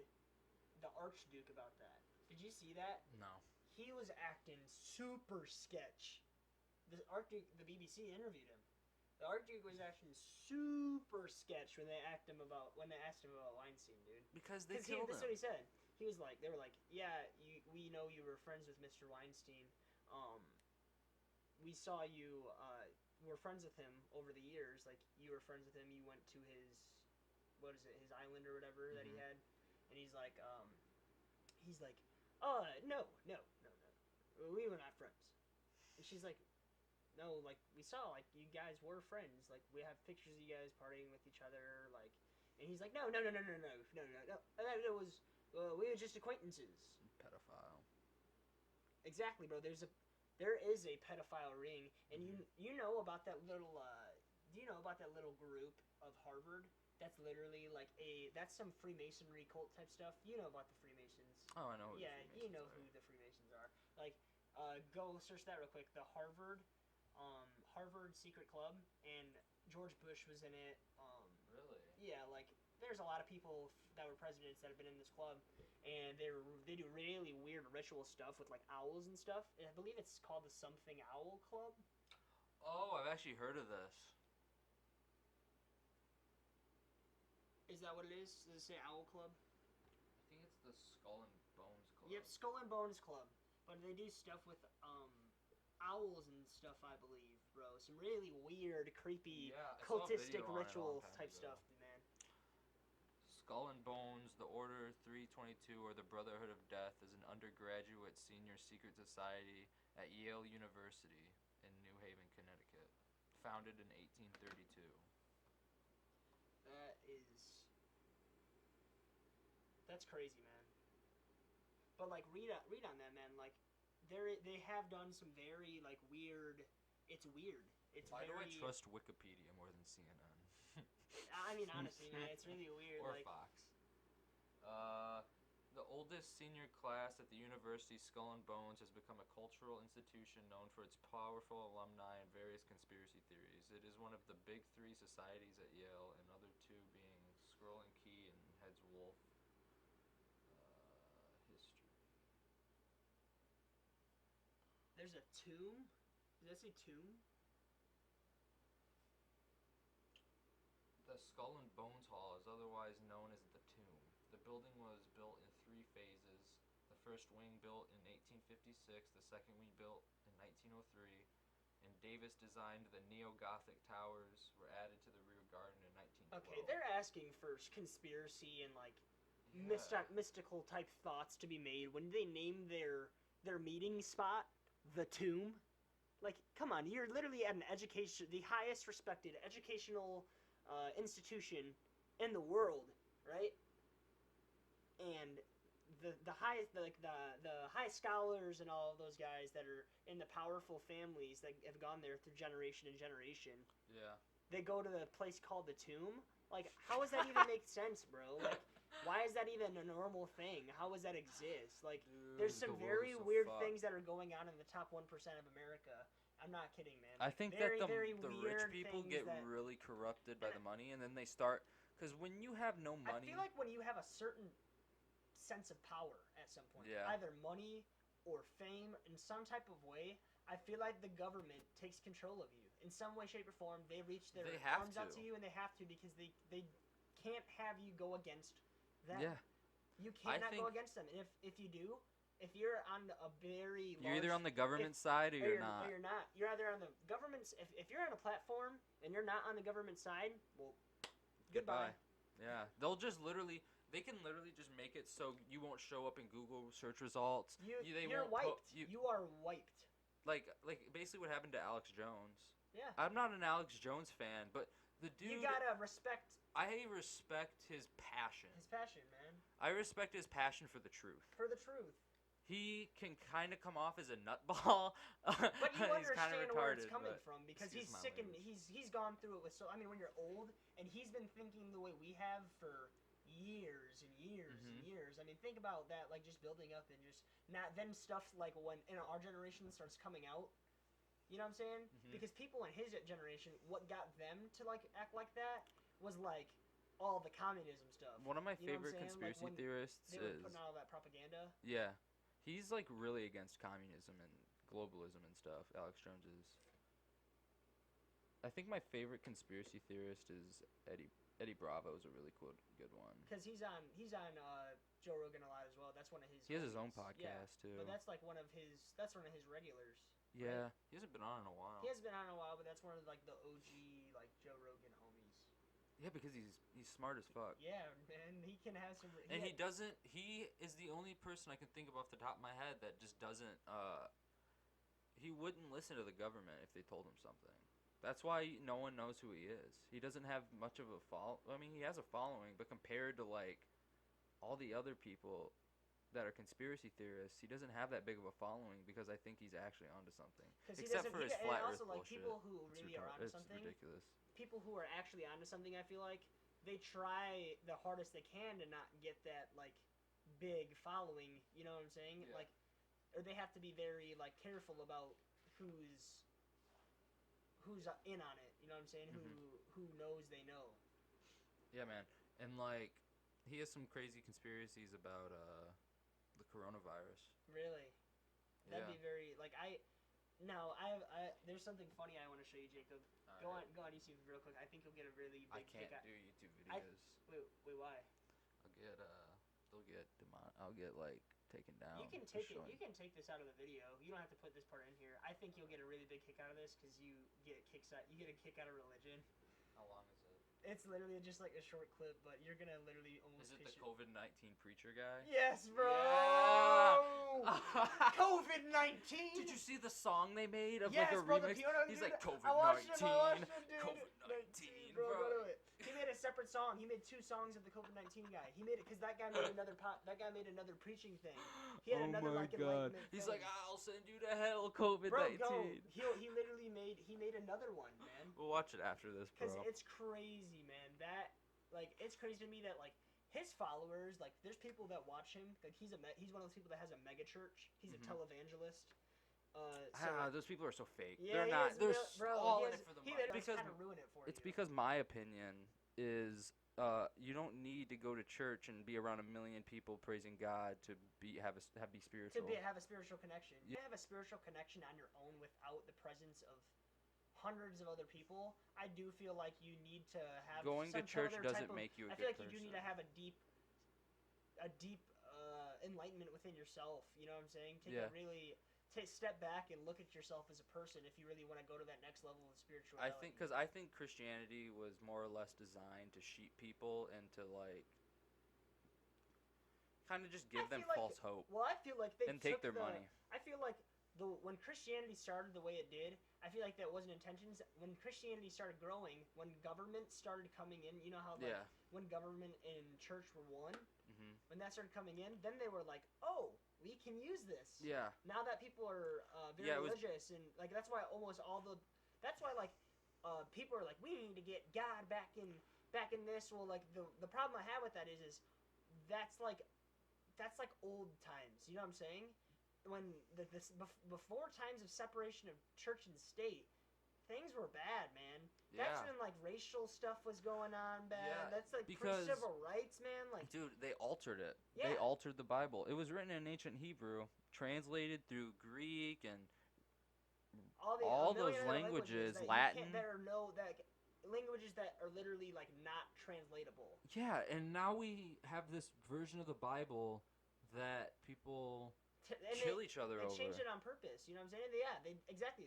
the Archduke about that. Did you see that? No. He was acting super sketch. The Archduke, the BBC interviewed him. The Archduke was acting super sketch when they asked him about Weinstein, dude. Because they Because killed him. that's what he said. He was like, they were like, "Yeah, we know you were friends with Mr. Weinstein. We saw you. Were friends with him over the years. Like you were friends with him. You went to his, what is it, his island or whatever that he had." And he's like, no, we were not friends. And she's like, "No, like we saw, like you guys were friends. Like we have pictures of you guys partying with each other. Like," and he's like, "No. It was we were just acquaintances." Pedophile. Exactly, bro. There is a pedophile ring, and you know about that little do you know about that little group of Harvard? That's literally like that's some Freemasonry cult type stuff. You know about the Freemasons. Oh, I know. Yeah, you know who the Freemasons are. Like, go search that real quick. The Harvard Secret Club, and George Bush was in it. Really? Yeah, like there's a lot of people that were presidents that have been in this club, and they do really weird ritual stuff with like owls and stuff. And I believe it's called the Something Owl Club. Oh, I've actually heard of this. Is that what it is? Does it say Owl Club? I think it's the Skull and Bones Club. Yep, Skull and Bones Club. But they do stuff with owls and stuff, I believe, bro. Some really weird, creepy, cultistic ritual type stuff, man. Skull and Bones, the Order 322, or the Brotherhood of Death, is an undergraduate senior secret society at Yale University in New Haven, Connecticut. Founded in 1832. That's crazy, man. But like, read on that, man. Like, they have done some very like weird. It's weird. It's Why do I very. trust Wikipedia more than CNN? I mean, honestly, man, it's really weird. Or like, Fox. The oldest senior class at the university, Skull and Bones, has become a cultural institution known for its powerful alumni and various conspiracy theories. It is one of the big three societies at Yale, and other two being Scroll and Key and Heads Wolf. There's a tomb. Does that say tomb? The Skull and Bones Hall is otherwise known as the Tomb. The building was built in 3 phases. The first wing built in 1856, the second wing built in 1903, and Davis designed the neo-Gothic towers were added to the rear garden in 1912. Okay, they're asking for conspiracy and like mystical type thoughts to be made when they name their meeting spot the Tomb. Like, come on, you're literally at an education, the highest respected educational institution in the world, right? And the highest the high scholars and all of those guys that are in the powerful families that have gone there through generation and generation. Yeah. They go to the place called the Tomb. Like, how does that even make sense, bro? Like, why is that even a normal thing? How does that exist? Like, Dude, there's some the very world is so weird fucked. things that are going on in the top 1% of America. I'm not kidding, man. I think very, that very the rich weird people things get that, really corrupted by the money, and then they start... Because when you have no money... I feel like when you have a certain sense of power at some point, Yeah. either money or fame in some type of way, I feel like the government takes control of you. In some way, shape, or form, they reach their arms out to you, and they have to because they can't have you go against them. Yeah. You cannot go against them. And if you do, if you're on a very You're either on the government side or you're not. Or you're not. You're either on the government's... If you're on a platform and you're not on the government side, well, goodbye. Yeah. They'll just literally... They can literally just make it so you won't show up in Google search results. You're wiped. You are wiped. Like basically what happened to Alex Jones. Yeah. I'm not an Alex Jones fan, but the dude... You gotta respect... I respect his passion. His passion, man. I respect his passion for the truth. For the truth. He can kind of come off as a nutball. But you he's kind of understand where retarded, it's coming from because he's sick and language. he's gone through it with so... I mean, when you're old and he's been thinking the way we have for years and years and years. I mean, think about that, like just building up and just not then stuff like when in our generation starts coming out. You know what I'm saying? Because people in his generation, what got them to like act like that was like all the communism stuff. One of my You know favorite what I'm saying? conspiracy Like theorists they were is putting out all that propaganda. yeah, he's like really against communism and globalism and stuff. Alex Jones is. I think my favorite conspiracy theorist is Eddie Bravo is a really good one. Because he's on Joe Rogan a lot as well. That's one of his. He has his own homies. podcast too. But that's like one of his. That's one of his regulars. Yeah, right? he hasn't been on in a while. He hasn't been on in a while, but that's one of like the OG like Joe Rogan homies. Yeah, because he's smart as fuck. Yeah, man, he can have some. He doesn't. He is the only person I can think of off the top of my head that just doesn't. He wouldn't listen to the government if they told him something. That's why no one knows who he is. He doesn't have much of a I mean, he has a following, but compared to like all the other people that are conspiracy theorists, he doesn't have that big of a following because I think he's actually onto something. Except for his flat Earth like bullshit. People who really are onto something. It's ridiculous. People who are actually onto something, I feel like they try the hardest they can to not get that like big following. You know what I'm saying? Yeah. Like, or they have to be very like careful about who's in on it. You know what I'm saying? Who knows they know. Yeah, man. And like, he has some crazy conspiracies about the coronavirus. Really? That'd be very like there's something funny I want to show you, Jacob. Go on YouTube real quick. I think you'll get a really big kick out. I can't do YouTube videos. Wait, why? I'll get like taken down. You can take it. You can take this out of the video. You don't have to put this part in here. I think you'll get a really big kick out of this because you get a kick out of religion. How long is it? It's literally just like a short clip, but you're gonna literally almost. Is it the COVID-19 preacher guy? Yes, bro. Yeah. COVID-19. Did you see the song they made of yes, like a bro, remix? He's like COVID-19. COVID-19, bro. bro. He made a separate song. He made 2 songs of the COVID-19 guy. He made it because that guy made another That guy made another preaching thing. He had another like enlightenment. He's thing. like, I'll send you to hell, COVID-19. Bro, go. He literally made another one, man. We'll watch it after this, bro. Because it's crazy, man. That like it's crazy to me that like his followers, like there's people that watch him. Like he's one of those people that has a mega church. He's a televangelist. Those people are so fake. Yeah, They're not. They're all in it for the money. Because kind of ruin it for it's you. because my opinion is you don't need to go to church and be around a million people praising God to be spiritual. Have a spiritual connection. You have a spiritual connection on your own without the presence of hundreds of other people. I do feel like you need to have going to church doesn't make you a I good feel like person. you do need to have a deep enlightenment within yourself. You know what I'm saying? Step back and look at yourself as a person if you really want to go to that next level of spirituality. I think Christianity was more or less designed to sheep people and to like kind of just give them false hope. Well, I feel like they take their money. I feel like when Christianity started the way it did, I feel like that wasn't intentions. When Christianity started growing, when government started coming in, you know how when government and church were one, when that started coming in, then they were like, oh, we can use this. Yeah. Now that people are very religious, and like that's why people are like, we need to get God back in this. Well, like the problem I have with that is that's like old times. You know what I'm saying? When before times of separation of church and state, things were bad, man. Yeah. That's when like racial stuff was going on bad. Yeah, that's like because civil rights, man. Like, dude, they altered it. Yeah. They altered the Bible. It was written in ancient Hebrew, translated through Greek and all those languages, Latin. Languages that are literally like not translatable. Yeah, and now we have this version of the Bible that people kill each other over. They change it on purpose. You know what I'm saying? Yeah,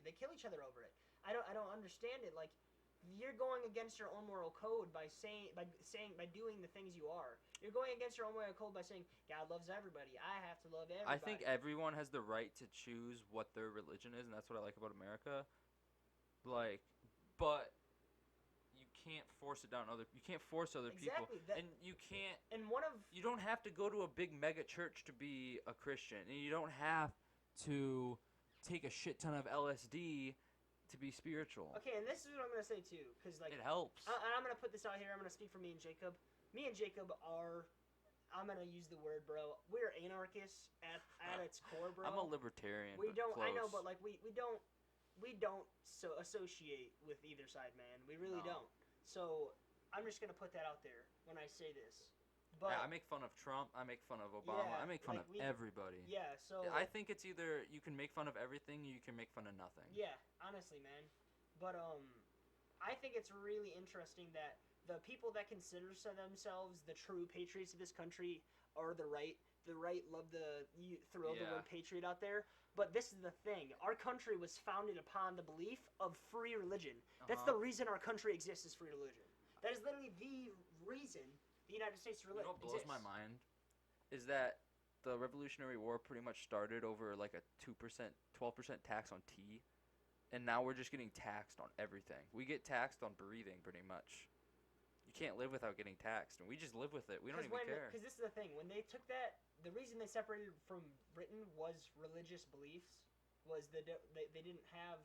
they kill each other over it. I don't understand it. Like, you're going against your own moral code by doing the things you are. You're going against your own moral code by saying God loves everybody. I have to love everybody. I think everyone has the right to choose what their religion is, and that's what I like about America. Like, but you can't force it down you can't force other people, and you can't. And you don't have to go to a big mega church to be a Christian, and you don't have to take a shit ton of LSD to be spiritual. Okay, and this is what I'm gonna say too, because like it helps. I'm gonna put this out here. I'm gonna speak for me and Jacob. Me and Jacob are, I'm gonna use the word, bro. We're anarchists at its core, bro. I'm a libertarian. We don't. Close. I know, but like we don't associate with either side, man. We really don't. So I'm just gonna put that out there when I say this. But I make fun of Trump. I make fun of Obama. Yeah, I make fun of everybody. Yeah. So I think it's either you can make fun of everything, or you can make fun of nothing. Yeah, honestly, man. But I think it's really interesting that the people that consider themselves the true patriots of this country are the right. The right love throw the word patriot out there. But this is the thing: our country was founded upon the belief of free religion. That's the reason our country exists, is free religion. That is literally the reason the United States religion exists. You know what blows my mind is that the Revolutionary War pretty much started over like a 2%, 12% tax on tea, and now we're just getting taxed on everything. We get taxed on breathing pretty much. You can't live without getting taxed, and we just live with it. We don't even care. Because this is the thing: when they took that, the reason they separated from Britain was religious beliefs. Was they didn't have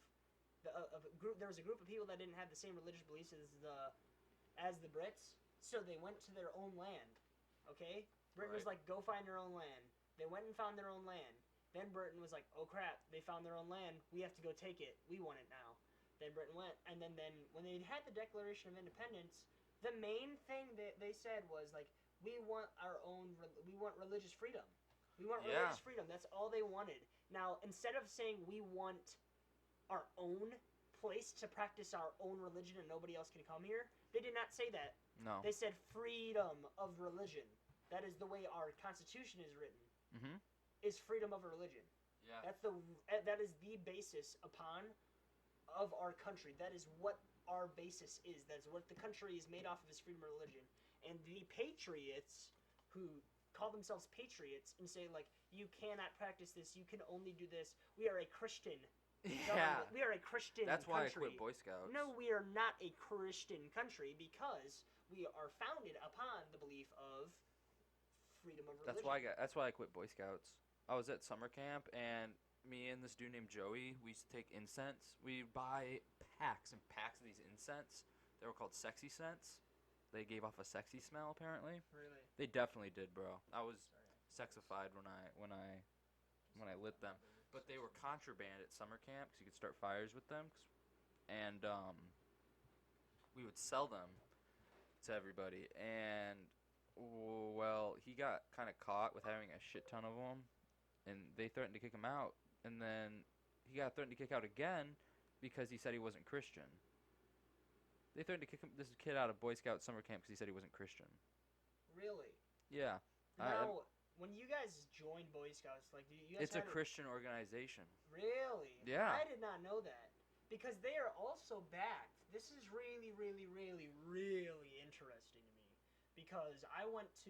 there was a group of people that didn't have the same religious beliefs as the Brits. So they went to their own land, okay? Britain was like, go find your own land. They went and found their own land. Then Britain was like, oh crap, they found their own land. We have to go take it. We want it now. Then Britain went, and then when they had the Declaration of Independence, the main thing that they said was like, we want religious freedom. We want religious freedom. That's all they wanted. Now, instead of saying we want our own place to practice our own religion and nobody else can come here, they did not say that. No. They said freedom of religion. That is the way our Constitution is written. Mm-hmm. Is freedom of religion. Yeah. That is the basis of our country. That is what our basis is. That's what the country is made off of, is freedom of religion. And the patriots who call themselves patriots and say like, you cannot practice this. You can only do this. We are a Christian. Yeah. We are a Christian That's why country. I quit Boy Scouts. No, we are not a Christian country because we are founded upon the belief of freedom of religion. That's why I quit Boy Scouts. I was at summer camp, and me and this dude named Joey, we used to take incense. We'd buy packs and packs of these incense. They were called sexy scents. They gave off a sexy smell, apparently. Really? They definitely did, bro. I was sexified when I lit them. But they were contraband at summer camp because you could start fires with them. And we would sell them. to everybody, and well, he got kind of caught with having a shit ton of them, and they threatened to kick him out, and then he got threatened to kick out again because he said he wasn't Christian. They threatened to kick this kid out of Boy Scout summer camp because he said he wasn't Christian. Really? Yeah. Now, when you guys joined Boy Scouts, like, do you guys It's a Christian organization. Really? Yeah. I did not know that. Because they are also backed. This is really, really, really, really interesting to me. Because I worked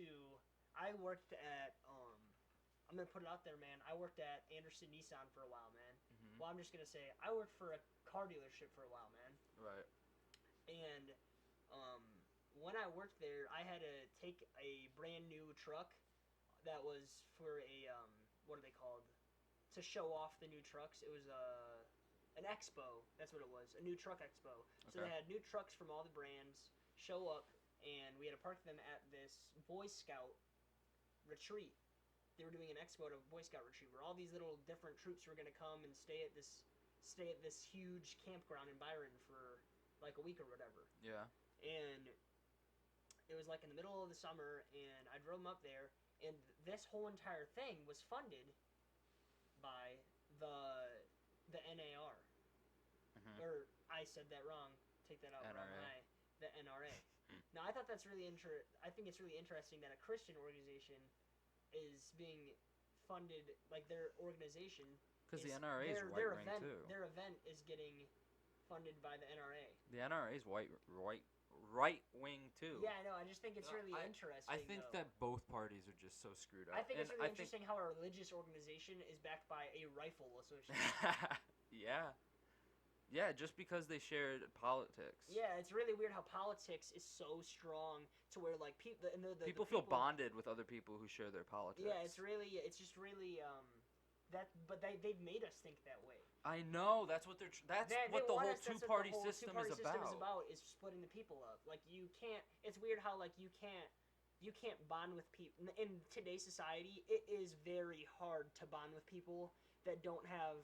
at, I'm going to put it out there, man. I worked at Anderson Nissan for a while, man. Mm-hmm. Well, I'm just going to say, I worked for a car dealership for a while, man. Right. And when I worked there, I had to take a brand new truck that was for a, what are they called? To show off the new trucks. It was an expo. That's what it was. A new truck expo. So Okay. they had new trucks from all the brands show up, and we had to park them at this Boy Scout retreat. They were doing an expo at a Boy Scout retreat where all these little different troops were going to come and stay at this huge campground in Byron for like a week or whatever. Yeah. And it was like in the middle of the summer, and I drove them up there, and this whole entire thing was funded by the NAR. Mm-hmm. Or I said that wrong. Take that out wrong. The NRA. Now I thought that's really I think it's really interesting that a Christian organization is being funded, like their organization. Because the NRA is their right-wing, event, too. Their event is getting funded by the NRA. The NRA is right-wing, too. Yeah, I know. I just think it's really interesting. I think that both parties are just so screwed up. I think it's really interesting how a religious organization is backed by a rifle association. Yeah. Yeah, just because they shared politics. Yeah, it's really weird how politics is so strong to where like people people feel bonded with other people who share their politics. Yeah, it's just really but they've made us think that way. I know, that's what the whole two-party system is about. Is splitting the people up. Like you can't. It's weird how like you can't bond with people in today's society. It is very hard to bond with people that don't have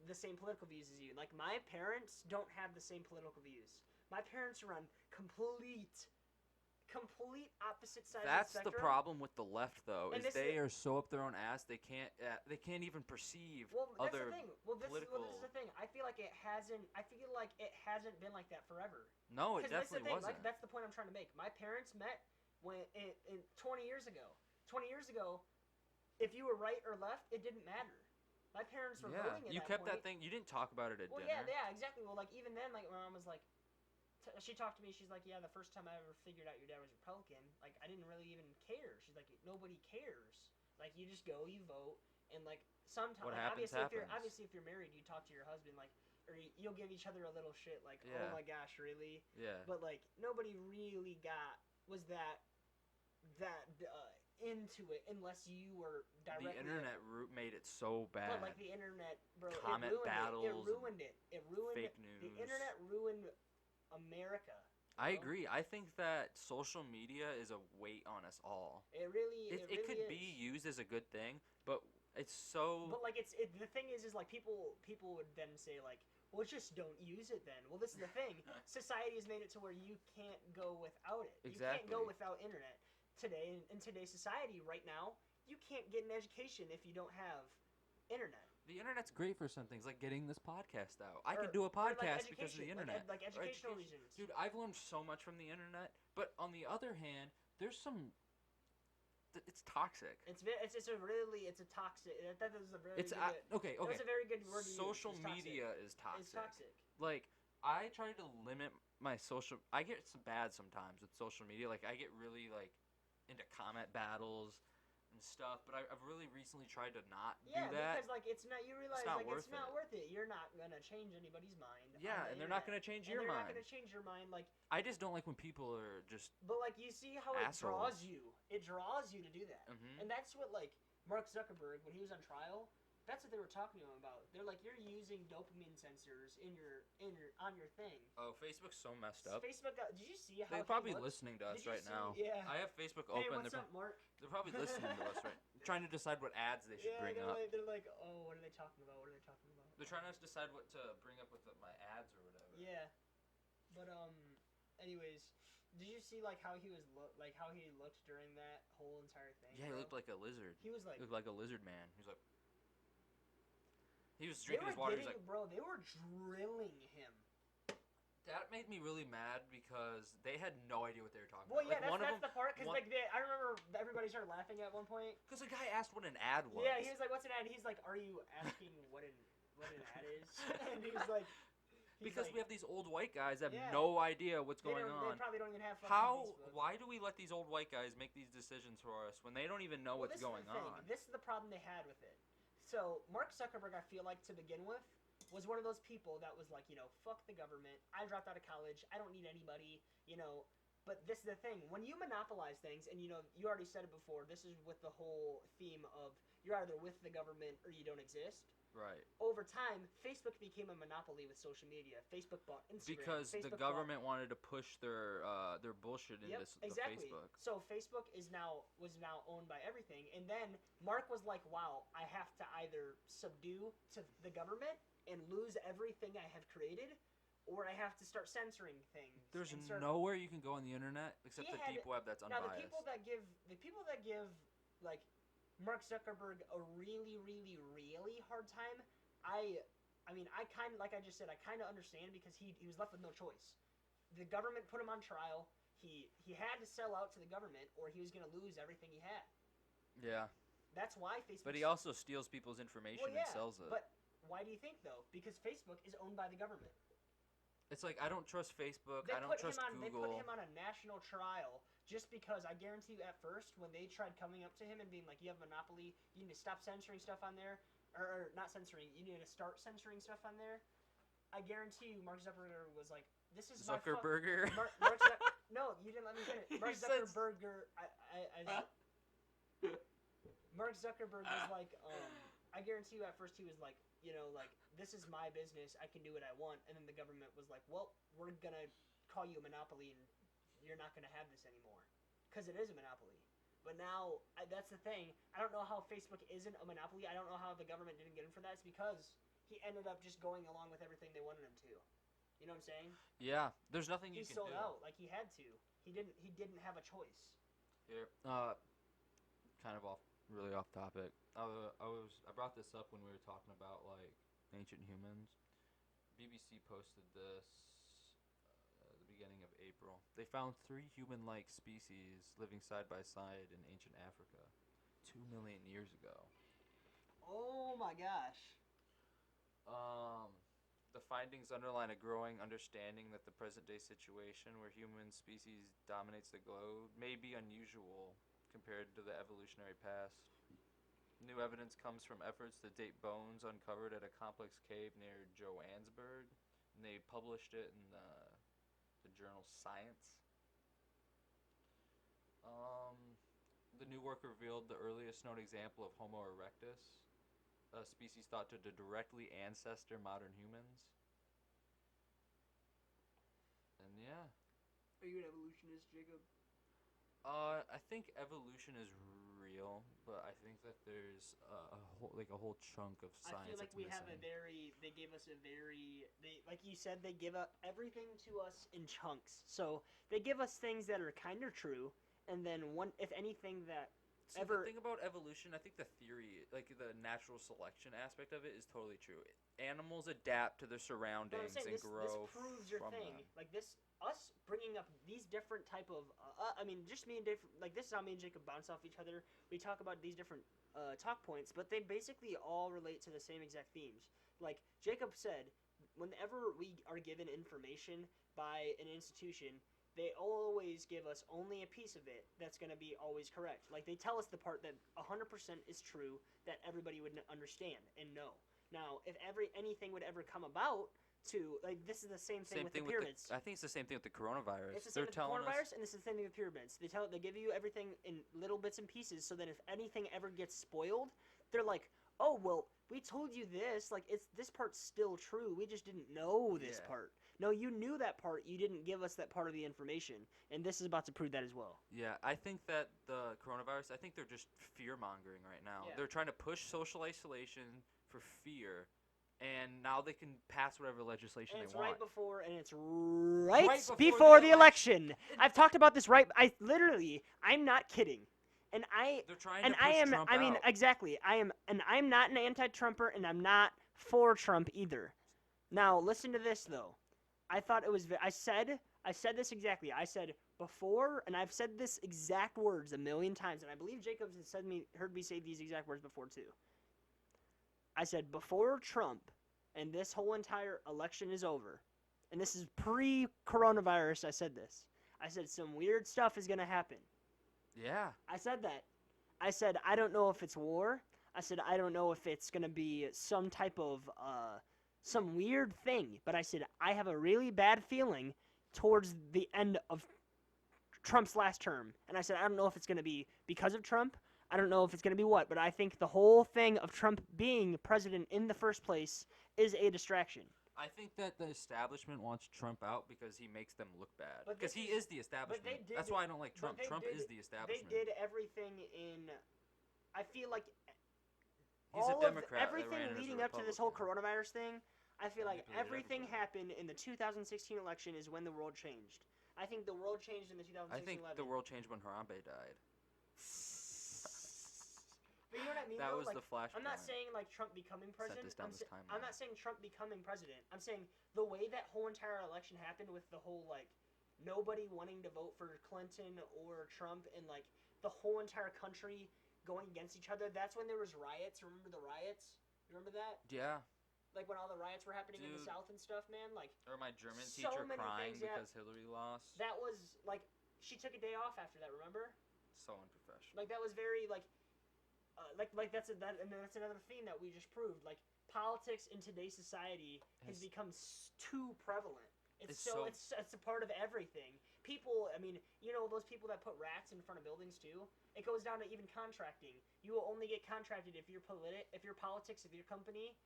the same political views as you. Like my parents don't have the same political views. My parents are on complete opposite sides That's of the spectrum. the problem with the left, though, And is they are so up their own ass they can't even perceive other political. This is the thing. I feel like it hasn't been like that forever. No, it definitely wasn't. Like, that's the point I'm trying to make. My parents met when in 20 years ago. 20 years ago, if you were right or left, it didn't matter. My parents were voting at you that kept point. that thing. You didn't talk about it at dinner. Yeah, exactly. Well, like even then, like my mom was like, she talked to me. She's like, yeah, the first time I ever figured out your dad was Republican, like I didn't really even care. She's like, nobody cares. Like you just go, you vote, and like sometimes, What like, happens, obviously, if you're married, you talk to your husband, like, or you'll give each other a little shit, like, oh my gosh, really? Yeah. But like nobody really was that into it unless you were directly. The internet made it so bad. But like the internet, bro, Comment battles. It ruined it. It ruined fake news. The internet ruined America. I agree. I think that social media is a weight on us all. It really. It could be used as a good thing, but it's so. But like the thing is like people would then say like, well, just don't use it then. Well, this is the thing. Society has made it to where you can't go without it. Exactly. You can't go without internet. Today, in today's society, right now, you can't get an education if you don't have internet. The internet's great for some things, like getting this podcast out. I could do a podcast because of the internet. Like educational reasons. Dude, I've learned so much from the internet, but on the other hand, there's some... It's toxic. It's a toxic... That is a very okay. That's a very good word to use. Social media is toxic. It's toxic. Like, I try to limit my social... I get bad sometimes with social media. Like, I get really, like... into comment battles and stuff, but I've really recently tried to not do that. Yeah, because like it's not. You realize it's not like worth it's not worth it. You're not gonna change anybody's mind. Yeah, and they're not gonna change your mind. They're not gonna change your mind. Like I just don't like when people are just. But like you see how assholes. It draws you. It draws you to do that, Mm-hmm. and that's what like Mark Zuckerberg when he was on trial. That's what they were talking to him about. They're like, you're using dopamine sensors on your thing. Oh, Facebook's so messed up. Facebook. Did you see how? They're probably listening to us right now. Yeah. I have Facebook Hey, open. what's up, Mark? They're probably listening to us right. Trying to decide what ads they should bring up. They're like, oh, what are they talking about? What are they talking about? They're trying to decide what to bring up with my ads or whatever. Yeah, but anyways, Did you see like how he was like how he looked during that whole entire thing? Yeah, he bro? looked like a lizard. He was like. He looked like a lizard man. He was like. He was They drinking were his water. getting, He's like. bro. They were drilling him. That made me really mad because they had no idea what they were talking Well, about. yeah, Like, that's the part because one- like I remember everybody started laughing at one point. Because the guy asked what an ad was. Yeah, he was like, "What's an ad?" He's like, "Are you asking what an ad is?" And he was like, because we have these old white guys that have Yeah. no idea what's they going They on. probably don't even have. How? Facebook. Why do we let these old white guys make these decisions for us when they don't even know Well, what's this going is the thing. on? This is the problem they had with it. So Mark Zuckerberg, I feel like to begin with, was one of those people that was like, fuck the government. I dropped out of college. I don't need anybody. But this is the thing. When you monopolize things, and you already said it before. This is with the whole theme of you're either with the government or you don't exist. Right. Over time, Facebook became a monopoly with social media. Facebook bought Instagram. Because Facebook the government wanted to push their bullshit into exactly. Facebook. So Facebook was now owned by everything, and then Mark was like, "Wow, I have to either subdue to the government and lose everything I have created, or I have to start censoring things." There's nowhere you can go on the internet except the deep web that's unbiased. Now the people that give like Mark Zuckerberg a really, really, really hard time. I mean, I kind of, like I just said, I kind of understand because he was left with no choice. The government put him on trial. He had to sell out to the government, or he was going to lose everything he had. Yeah. That's why Facebook. But he also steals people's information and sells it. But why do you think though? Because Facebook is owned by the government. It's like I don't trust Facebook. I don't trust Google. They put him on a national trial just because I guarantee you at first when they tried coming up to him and being like, "You have a monopoly. You need to stop censoring stuff on there." Or not censoring, you need to start censoring stuff on there. I guarantee you, Mark Zuckerberg was like, "This is Zuckerberger." No, you didn't let me finish. Mark Zuckerberger, Mark Zuckerberg was like, I guarantee you, at first he was like, this is my business, I can do what I want, and then the government was like, well, we're gonna call you a monopoly, and you're not gonna have this anymore, because it is a monopoly. But now, that's the thing. I don't know how Facebook isn't a monopoly. I don't know how the government didn't get him for that. It's because he ended up just going along with everything they wanted him to. You know what I'm saying? Yeah. There's nothing you can do. He sold out like he had to. He didn't have a choice. Here. Kind of really off topic. I brought this up when we were talking about like ancient humans. BBC posted this beginning of April. They found 3 human-like species living side by side in ancient Africa 2 million years ago. Oh my gosh. The findings underline a growing understanding that the present-day situation where human species dominates the globe may be unusual compared to the evolutionary past. New evidence comes from efforts to date bones uncovered at a complex cave near Johannesburg, and they published it in the journal Science. The new work revealed the earliest known example of Homo erectus, a species thought to directly ancestor modern humans. And yeah. Are you an evolutionist, Jacob? I think evolution is real, but I think that there's a whole chunk of science. I feel like we missing. have they gave us like you said, they give up everything to us in chunks. So they give us things that are kind of true, and then if anything that See, the thing about evolution, I think the theory, like the natural selection aspect of it, is totally true. Animals adapt to their surroundings and grow. This proves your from thing. them. Like us bringing up these different type of, just me and Dave. Like this is how me and Jacob bounce off each other. We talk about these different talk points, but they basically all relate to the same exact themes. Like Jacob said, whenever we are given information by an institution, they always give us only a piece of it that's going to be always correct. Like, they tell us the part that 100% is true that everybody would understand and know. Now, if anything would ever come about to, like, this is the same thing with the pyramids. I think it's the same thing with the coronavirus. It's the same with the coronavirus, and it's the same thing with pyramids. They give you everything in little bits and pieces, so that if anything ever gets spoiled, they're like, oh, well, we told you this. Like, this part's still true. We just didn't know this part. No, you knew that part. You didn't give us that part of the information. And this is about to prove that as well. Yeah, I think that the coronavirus, I think they're just fear-mongering right now. Yeah. They're trying to push social isolation for fear and now they can pass whatever legislation And they it's want. right before, and it's right, Right before the the election. I've talked about this I'm not kidding. And They're trying and to push Trump out. exactly. I'm not an anti-Trumper, and I'm not for Trump either. Now, listen to this though. I thought it was, I said this exactly. I said before, and I've said this exact words a million times, and I believe Jacobs has heard me say these exact words before too. I said before Trump and this whole entire election is over, and this is pre-coronavirus, I said this. I said some weird stuff is going to happen. Yeah. I said that. I said I don't know if it's war. I said I don't know if it's going to be some type of some weird thing, but I said I have a really bad feeling towards the end of Trump's last term. And I said I don't know if it's going to be because of Trump. I don't know if it's going to be what, but I think the whole thing of Trump being president in the first place is a distraction. I think that the establishment wants Trump out because he makes them look bad. But Because he is the establishment. That's why I don't like Trump. Trump is the establishment. They did everything in. I feel like He's a Democrat. Everything leading up to this whole coronavirus thing, I feel like everything happened in the 2016 election is when the world changed. I think the world changed in the 2016 I think election. the world changed when Harambe died. But you know what I mean? That though? was like, the flashpoint. I'm not saying like Trump becoming president. Sent us down this timeline. I'm not saying Trump becoming president. I'm saying the way that whole entire election happened with the whole like nobody wanting to vote for Clinton or Trump and like the whole entire country going against each other. That's when there was riots. Remember the riots? You remember that? Yeah. Like when all the riots were happening in the South and stuff, man. Like or my German so teacher many crying things, because Hillary lost. That was like she took a day off after that. Remember? So unprofessional. Like that was very like that's another theme that we just proved. Like politics in today's society has become too prevalent. It's a part of everything. People, I mean, you know those people that put rats in front of buildings too. It goes down to even contracting. You will only get contracted if your politics of your company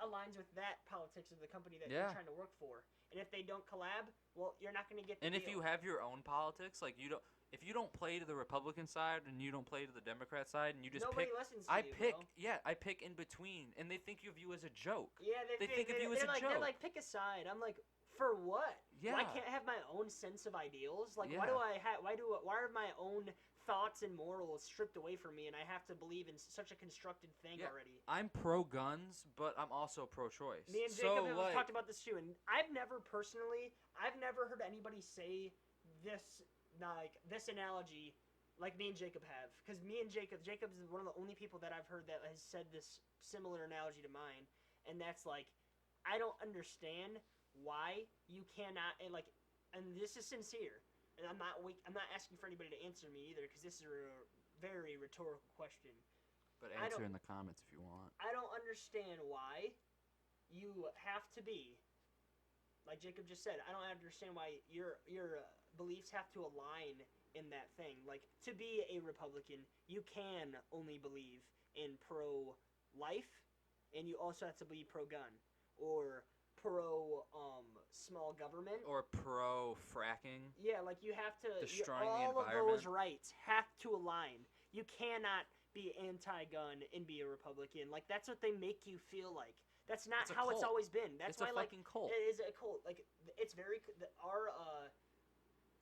aligns with that politics of the company that you're trying to work for. And if they don't collab, well, you're not going to get the deal. If you have your own politics, like if you don't play to the Republican side and you don't play to the Democrat side and you just Nobody pick, listens to you, I pick in between, and they think of you as a joke. Yeah, they think of you as a joke. They're like, pick a side. I'm like, for what? Yeah. Why can't I have my own sense of ideals? Like, Yeah. why are my own thoughts and morals stripped away from me, and I have to believe in such a constructed thing already? I'm pro guns, but I'm also pro choice. Me and Jacob have talked about this too, and I've never heard anybody say this analogy like me and Jacob have. Because Jacob's one of the only people that I've heard that has said this similar analogy to mine, and that's like, I don't understand why you cannot, and this is sincere, and I'm not asking for anybody to answer me either, because this is a very rhetorical question. But answer in the comments if you want. I don't understand why you have to be, like Jacob just said, I don't understand why your beliefs have to align in that thing. Like, to be a Republican, you can only believe in pro-life, and you also have to be pro-gun, or pro-small government. Or pro-fracking. Yeah, like you have to... Destroying all the environment. All of those rights have to align. You cannot be anti-gun and be a Republican. Like, that's what they make you feel like. That's not how it's always been. That's why, a fucking cult. It is a cult. Like, it's very...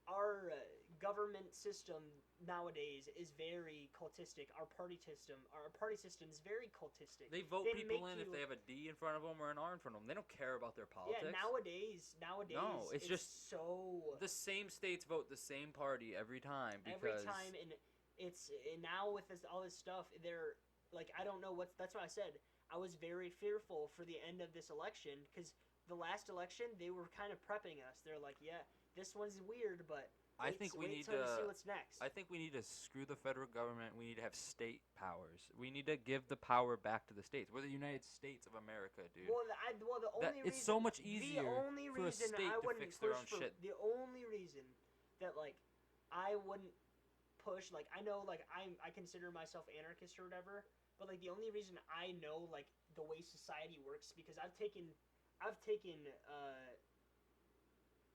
Our government system nowadays is very cultistic. Our party system is very cultistic. They vote people in if they have a D in front of them or an R in front of them. They don't care about their politics. Yeah, nowadays, no, it's just so... The same states vote the same party every time because... Every time, and now with all this stuff, they're, like, I don't know that's why I said, I was very fearful for the end of this election, because the last election, they were kind of prepping us. They're like, yeah, this one's weird, but I think we need to see what's next. I think we need to screw the federal government. We need to have state powers. We need to give the power back to the states. We're the United States of America, dude. Well, the only reason... It's so much easier for a state to fix their own shit. The only reason that, like, I wouldn't push... Like, I know, like, I consider myself anarchist or whatever, but, like, the only reason I know, like, the way society works, because I've taken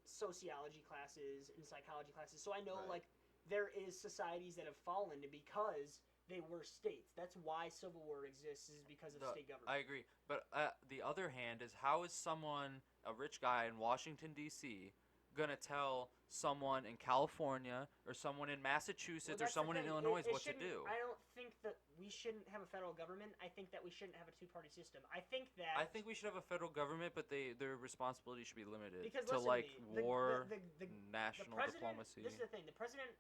sociology classes and psychology classes, so I know like there is societies that have fallen because they were states. That's why civil war exists, is because of state government. I agree, but the other hand is, how is someone, a rich guy in Washington D.C., gonna tell someone in California or someone in Massachusetts or someone in Illinois what to do? I don't think that we shouldn't have a federal government. I think that we shouldn't have a two-party system. I think we should have a federal government, but their responsibility should be limited because to like war, national the diplomacy. This is the thing. The president.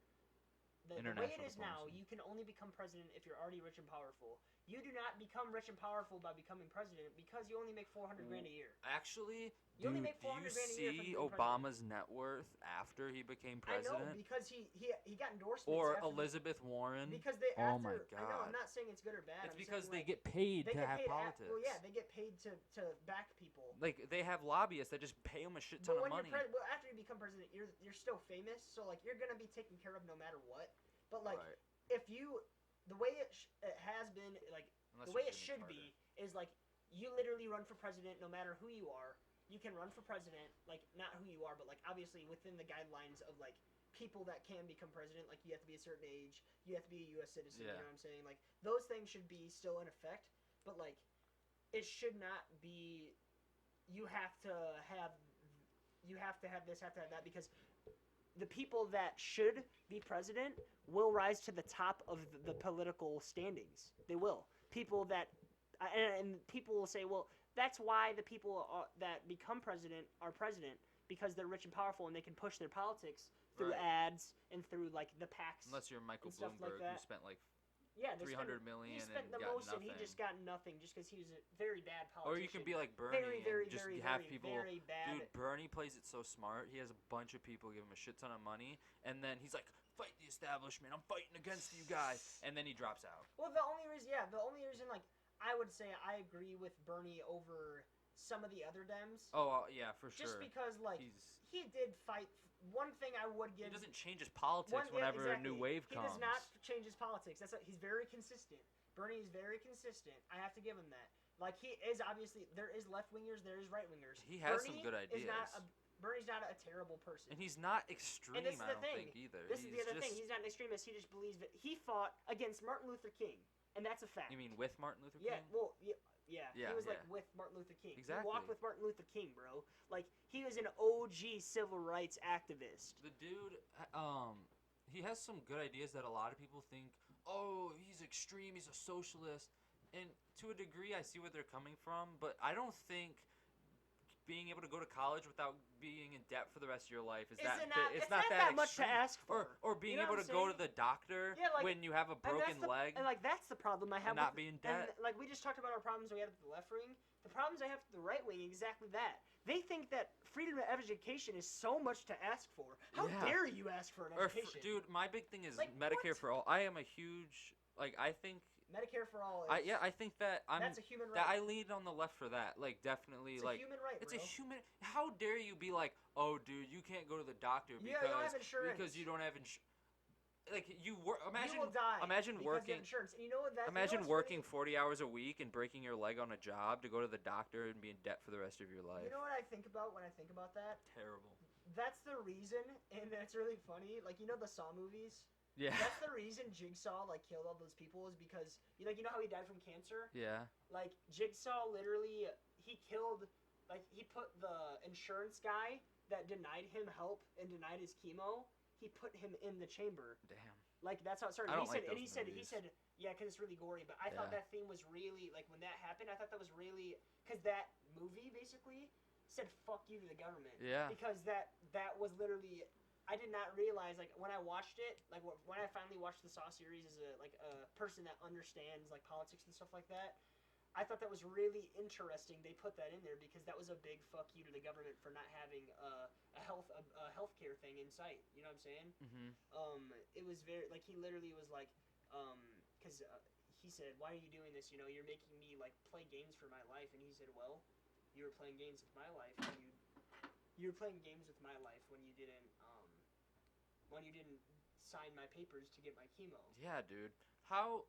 The way it is now, you can only become president if you're already rich and powerful. You do not become rich and powerful by becoming president because you only make $400,000 a year. Actually, you only make $400,000 a year. See Obama's net worth after he became president? I know, because he got endorsements. Or Elizabeth Warren. Because they. Oh my God! I know. I'm not saying it's good or bad. It's because they get paid to have politics. Well, yeah, they get paid to back people. Like they have lobbyists that just pay them a shit ton of money. After you become president, you're still famous, so like you're gonna be taken care of no matter what. But like, if you, the way it has been, like the way it should be is like you literally run for president no matter who you are. You can run for president, like not who you are, but like obviously within the guidelines of like people that can become president. Like you have to be a certain age, you have to be a U.S. citizen. You know what I'm saying? Like those things should be still in effect, but like it should not be. You have to have this, have to have that, because the people that should be president will rise to the top of the political standings. They will. People that, and people will say, well, that's why the people that become president are president, because they're rich and powerful and they can push their politics through ads and through like the PACs. Unless you're Michael Bloomberg, who spent like $300 million he spent and the got most, nothing. And he just got nothing just because he was a very bad politician. Or you can be like Bernie and just have people. Very bad. Dude, Bernie plays it so smart. He has a bunch of people give him a shit ton of money, and then he's like, "Fight the establishment. I'm fighting against you guys," and then he drops out. Well, the only reason, like I would say I agree with Bernie over some of the other Dems. Oh yeah, for sure. Just because like he did fight. One thing I would give. He doesn't change his politics whenever a new wave comes. He does not change his politics. He's very consistent. Bernie is very consistent. I have to give him that. Like he is obviously, there is left wingers, there is right wingers. He has some good ideas. Bernie's not a terrible person. And he's not extreme. I don't think either. This is the other thing. He's not an extremist. He just believes that he fought against Martin Luther King, and that's a fact. You mean with Martin Luther King? Yeah. Well, yeah. He was like with Martin Luther King. Exactly. He walked with Martin Luther King, bro. Like he was an OG civil rights activist. The dude, he has some good ideas that a lot of people think, oh, he's extreme, he's a socialist. And to a degree, I see where they're coming from, but I don't think being able to go to college without being in debt for the rest of your life it's not that much to ask for. Or being able to go to the doctor when you have a broken leg. And like that's the problem I have with not being in debt. And, like we just talked about our problems we have with the left wing. The problems I have with the right wing, exactly that. They think that freedom of education is so much to ask for. How dare you ask for an education? Dude, my big thing is Medicare for all. I am a huge I think Medicare for all. I think that that's a human right. That I lean on the left for that. Like definitely, it's a human right. It's a human. How dare you be like, oh, dude, you can't go to the doctor because you don't have insurance. Because you don't have insurance. Like you work. Imagine. You will die. Imagine working. Insurance. And you know what that. Imagine working 40 hours a week and breaking your leg on a job to go to the doctor and be in debt for the rest of your life. You know what I think about when I think about that? Terrible. That's the reason, and that's really funny. Like you know the Saw movies. Yeah. That's the reason Jigsaw like killed all those people is because you know how he died from cancer? Yeah. Like Jigsaw literally he killed like he put the insurance guy that denied him help and denied his chemo, he put him in the chamber. Damn. Like that's how it started. He said yeah, cuz it's really gory, but I thought that thing was really like when that happened, I thought that was really cuz that movie basically said fuck you to the government. Yeah. Because that was literally I did not realize, like, when I watched it, like, when I finally watched the Saw series as a person that understands, like, politics and stuff like that, I thought that was really interesting. They put that in there because that was a big fuck you to the government for not having a healthcare thing in sight. You know what I'm saying? Mm-hmm. It was very, like, he literally was like, because he said, why are you doing this? You know, you're making me, like, play games for my life. And he said, well, you were playing games with my life. You were playing games with my life when you didn't sign my papers to get my chemo. Yeah, dude. How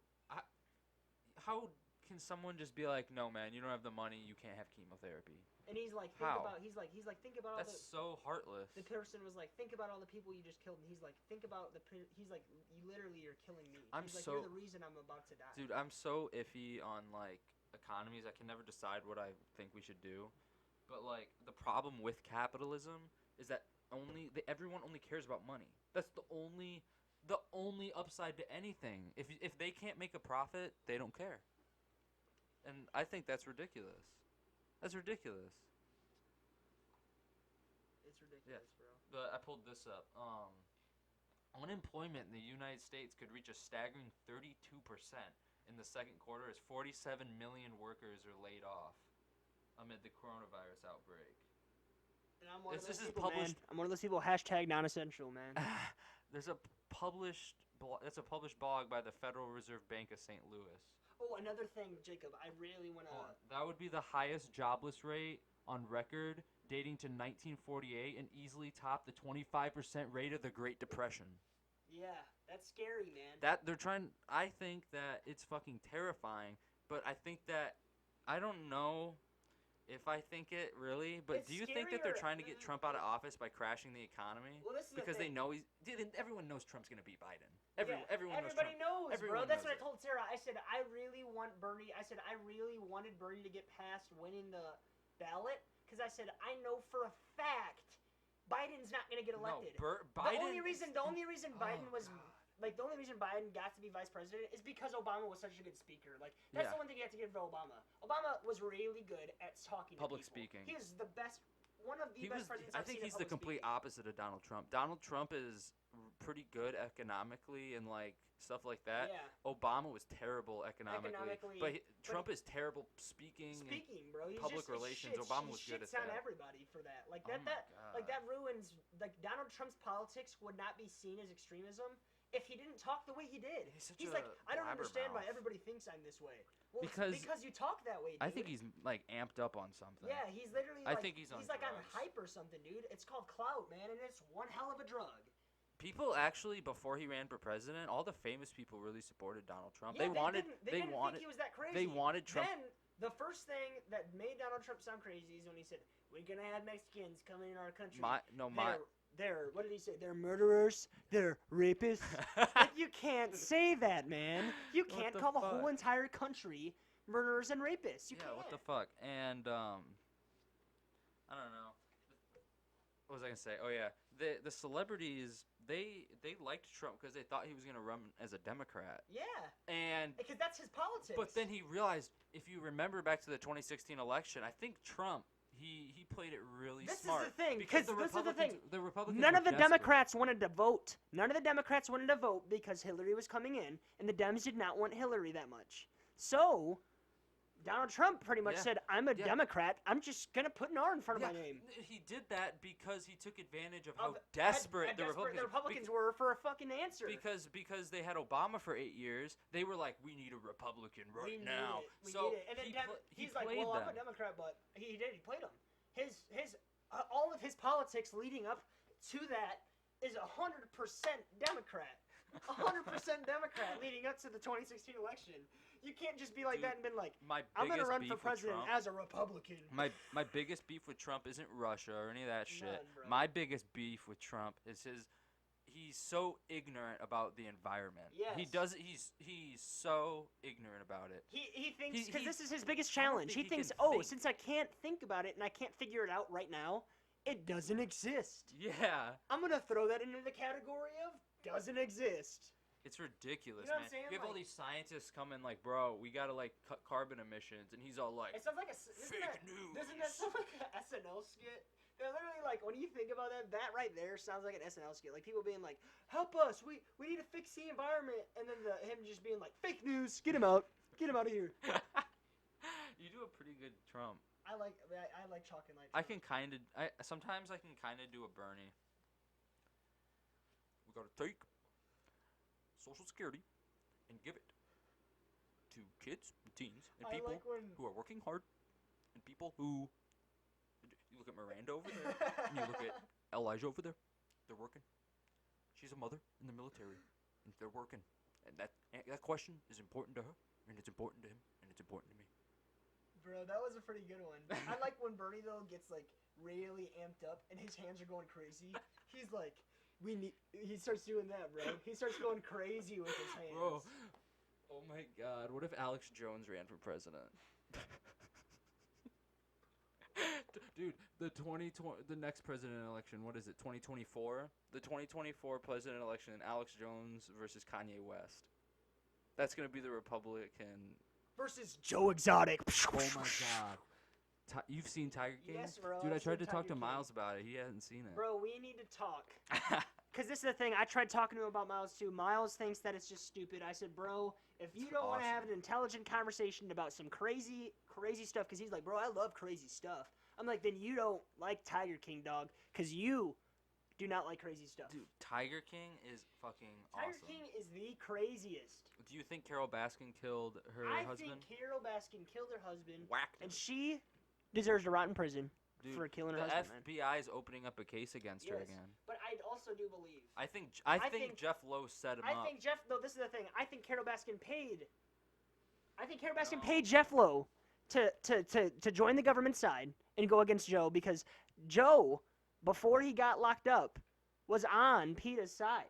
can someone just be like, no, man, you don't have the money, you can't have chemotherapy? And he's like, How? he's like, think about all That's the. so heartless. The person was like, think about all the people you just killed, and he's like, think about he's like, you literally are killing me. He's like, you're the reason I'm about to die. Dude, I'm so iffy on like economies. I can never decide what I think we should do. But like the problem with capitalism is that everyone only cares about money. That's the only upside to anything. If they can't make a profit, they don't care. And I think that's ridiculous. That's ridiculous. It's ridiculous, bro. But I pulled this up. Unemployment in the United States could reach a staggering 32% in the second quarter as 47 million workers are laid off amid the coronavirus outbreak. And I'm one of those This is people, published. man. I'm one of those people. Hashtag non-essential, man. There's a published. That's a published blog by the Federal Reserve Bank of St. Louis. Oh, another thing, Jacob. I really want to. That would be the highest jobless rate on record, dating to 1948, and easily top the 25% rate of the Great Depression. Yeah, that's scary, man. That they're trying. I think that it's fucking terrifying, but I think that I don't know if I think it really. But It's do you think that they're scarier- trying to get Trump out of office by crashing the economy? Well, this is Because the they thing. know everyone knows Trump's gonna beat Biden. Yeah, Everyone knows everybody Trump. knows, Everyone bro. That's knows what I told Sarah. I said I really want Bernie. I said I really wanted Bernie to get past winning the ballot because I said I know for a fact Biden's not gonna get elected. No, Biden. the only reason Biden was God. like the only reason Biden got to be vice president is because Obama was such a good speaker. Like that's Yeah. the one thing you have to give to Obama. Obama was really good at talking Public to people. speaking. He was the best. One of the best presidents I I've think seen he's at the public complete speaking. opposite of Donald Trump. Donald Trump is pretty good economically and like stuff like that. Yeah. Obama was terrible economically, but Trump is terrible speaking. Speaking, bro. He's public just, he relations, shits- Obama he was good at shits on that. everybody for that. Like Oh that, my like God. that ruins. Like Donald Trump's politics would not be seen as extremism if he didn't talk the way he did. He's such like, a I don't understand why blabbermouth. everybody thinks I'm this way. Well, it's Because because you talk that way, dude. I think he's like amped up on something. Yeah, he's literally. I Like, think he's on like on drugs. hype or something, dude. It's called clout, man, and it's one hell of a drug. People actually, before he ran for president, all the famous people really supported Donald Trump. Yeah, they wanted. They didn't think he was that crazy. They wanted Trump. Then the first thing that made Donald Trump sound crazy is when he said, "We're gonna have Mexicans coming in our country." They're what did he say? They're murderers. They're rapists. Like, you can't say that, man. You What can't the call the fuck? whole entire country murderers and rapists. You yeah, can't. what the fuck? And I don't know. What was I gonna say? Oh yeah, the celebrities they liked Trump because they thought he was gonna run as a Democrat. Yeah, And because that's his politics. but then he realized, if you remember back to the 2016 election, I think Trump he played it really This is smart. the thing, because 'cause this is the thing. The Republicans None were of the desperate. Democrats wanted to vote. None of the Democrats wanted to vote because Hillary was coming in, and the Dems did not want Hillary that much. So, Donald Trump pretty much Yeah. said, "I'm a Yeah. Democrat. I'm just gonna put an R in front of my name." He did that because he took advantage of how Of desperate how the desperate Republicans were for a fucking answer. because they had Obama for 8 years. They were like, we need a Republican right we now. Need it. We so need it. And then he he's like, played "Well, them. I'm a Democrat," but he did. He played them. His all of his politics leading up to that is 100% Democrat. 100% Democrat leading up to the 2016 election. You can't just be like Dude, that and been like, My "I'm gonna biggest run beef for with president Trump- as a Republican." My biggest beef with Trump isn't Russia or any of that shit. None, bro. My biggest beef with Trump is he's so ignorant about the environment. Yes. He's so ignorant about it. He thinks because he- this is his biggest I don't challenge. He think he thinks, can "Oh, think." since I can't think about it and I can't figure it out right now, it doesn't exist. Yeah. I'm gonna throw that into the category of doesn't exist." It's ridiculous, You know what man. I'm saying? You have all Like- these scientists coming like, bro, we gotta like cut carbon emissions, and he's all like, It sounds like fake news. Doesn't that sound like an SNL skit? They're literally like, when you think about that right there sounds like an SNL skit. Like people being like, "Help us, we need to fix the environment," and then him just being like, "Fake news, get him out of here." You do a pretty good Trump. I like Chalk and Light. Sometimes I can kind of do a Bernie. We gotta take Social Security and give it to kids, and teens, and I people like when- who are working hard, and people who. You look at Miranda over there, and you look at Elijah over there. They're working. She's a mother in the military, and they're working. And that question is important to her, and it's important to him, and it's important to me. Bro, that was a pretty good one. I like when Bernie though gets like really amped up and his hands are going crazy. He's like, he starts doing that, bro. He starts going crazy with his hands. Bro, oh my God, what if Alex Jones ran for president? Dude, the next president election, what is it? 2024. The 2024 president election, Alex Jones versus Kanye West. That's gonna be the Republican versus Joe Exotic. Oh my God. You've seen Tiger King? Yes, bro. Dude, I I've tried seen to talk Tiger to King. Miles about it. He hasn't seen it. Bro, we need to talk. Because this is the thing. I tried talking to him about Miles, too. Miles thinks that it's just stupid. I said, bro, if you don't want to have an intelligent conversation about some crazy stuff, because he's like, bro, I love crazy stuff. I'm like, then you don't like Tiger King, dog, because you do not like crazy stuff. Dude, Tiger King is fucking awesome. Tiger King is the craziest. Do you think Carol Baskin killed her husband? I think Carol Baskin killed her husband. Whacked him. And she deserves to rot in prison. Dude, for killing her the husband, FBI is opening up a case against her again. But I also do believe. I think Jeff Lowe set him up. I think Jeff. No, this is the thing. I think Carol Baskin paid. Paid Jeff Lowe to join the government side and go against Joe because Joe, before he got locked up, was on PETA's side.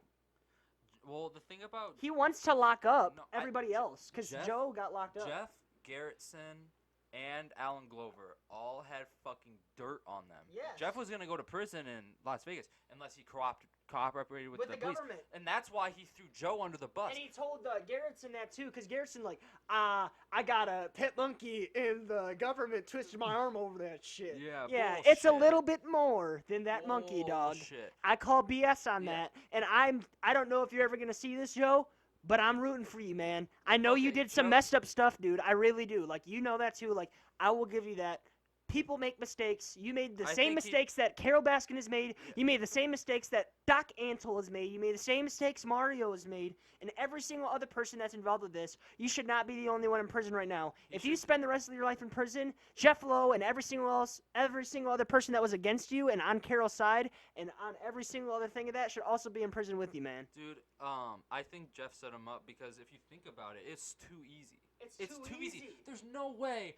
Well, the thing about he wants to lock up everybody else because Joe got locked up. Jeff Garrettson and Alan Glover all had fucking dirt on them. Yes. Jeff was gonna go to prison in Las Vegas unless he cooperated with the police. Government. And that's why he threw Joe under the bus. And he told Garrettson that too, because Garrettson I got a pet monkey and the government twisted my arm over that shit. Yeah, yeah, bullshit. It's a little bit more than that monkey, dog. I call BS on that, and I don't know if you're ever gonna see this, Joe. But I'm rooting for you, man. I know you did some messed up stuff, dude. I really do. Like, you know that, too. Like, I will give you that. People make mistakes. You made the same mistakes that Carol Baskin has made. Yeah. You made the same mistakes that Doc Antle has made. You made the same mistakes Mario has made. And every single other person that's involved with this, you should not be the only one in prison right now. If you spend the rest of your life in prison, Jeff Lowe and every single other person that was against you and on Carol's side and on every single other thing of that should also be in prison with you, man. Dude, I think Jeff set him up because if you think about it, it's too easy. It's too easy. There's no way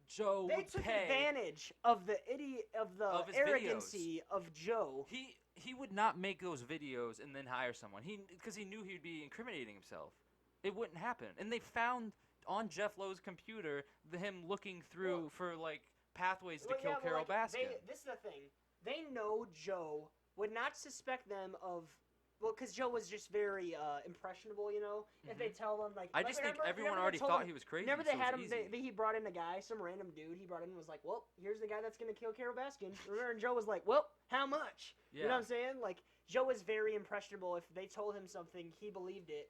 Joe they would took pay. advantage of the arrogancy of Joe. He would not make those videos and then hire someone. Because he knew he'd be incriminating himself. It wouldn't happen. And they found on Jeff Lowe's computer him looking through for like pathways to kill Carol Baskin. This is the thing. They know Joe would not suspect them of. Well, because Joe was just very impressionable, you know. Mm-hmm. If they tell him like, I just think everyone already thought he was crazy. Remember they had him. He brought in a guy, some random dude. He brought in and was like, "Well, here's the guy that's gonna kill Carol Baskin." Remember, and Joe was like, "Well, how much?" Yeah. You know what I'm saying? Like Joe was very impressionable. If they told him something, he believed it.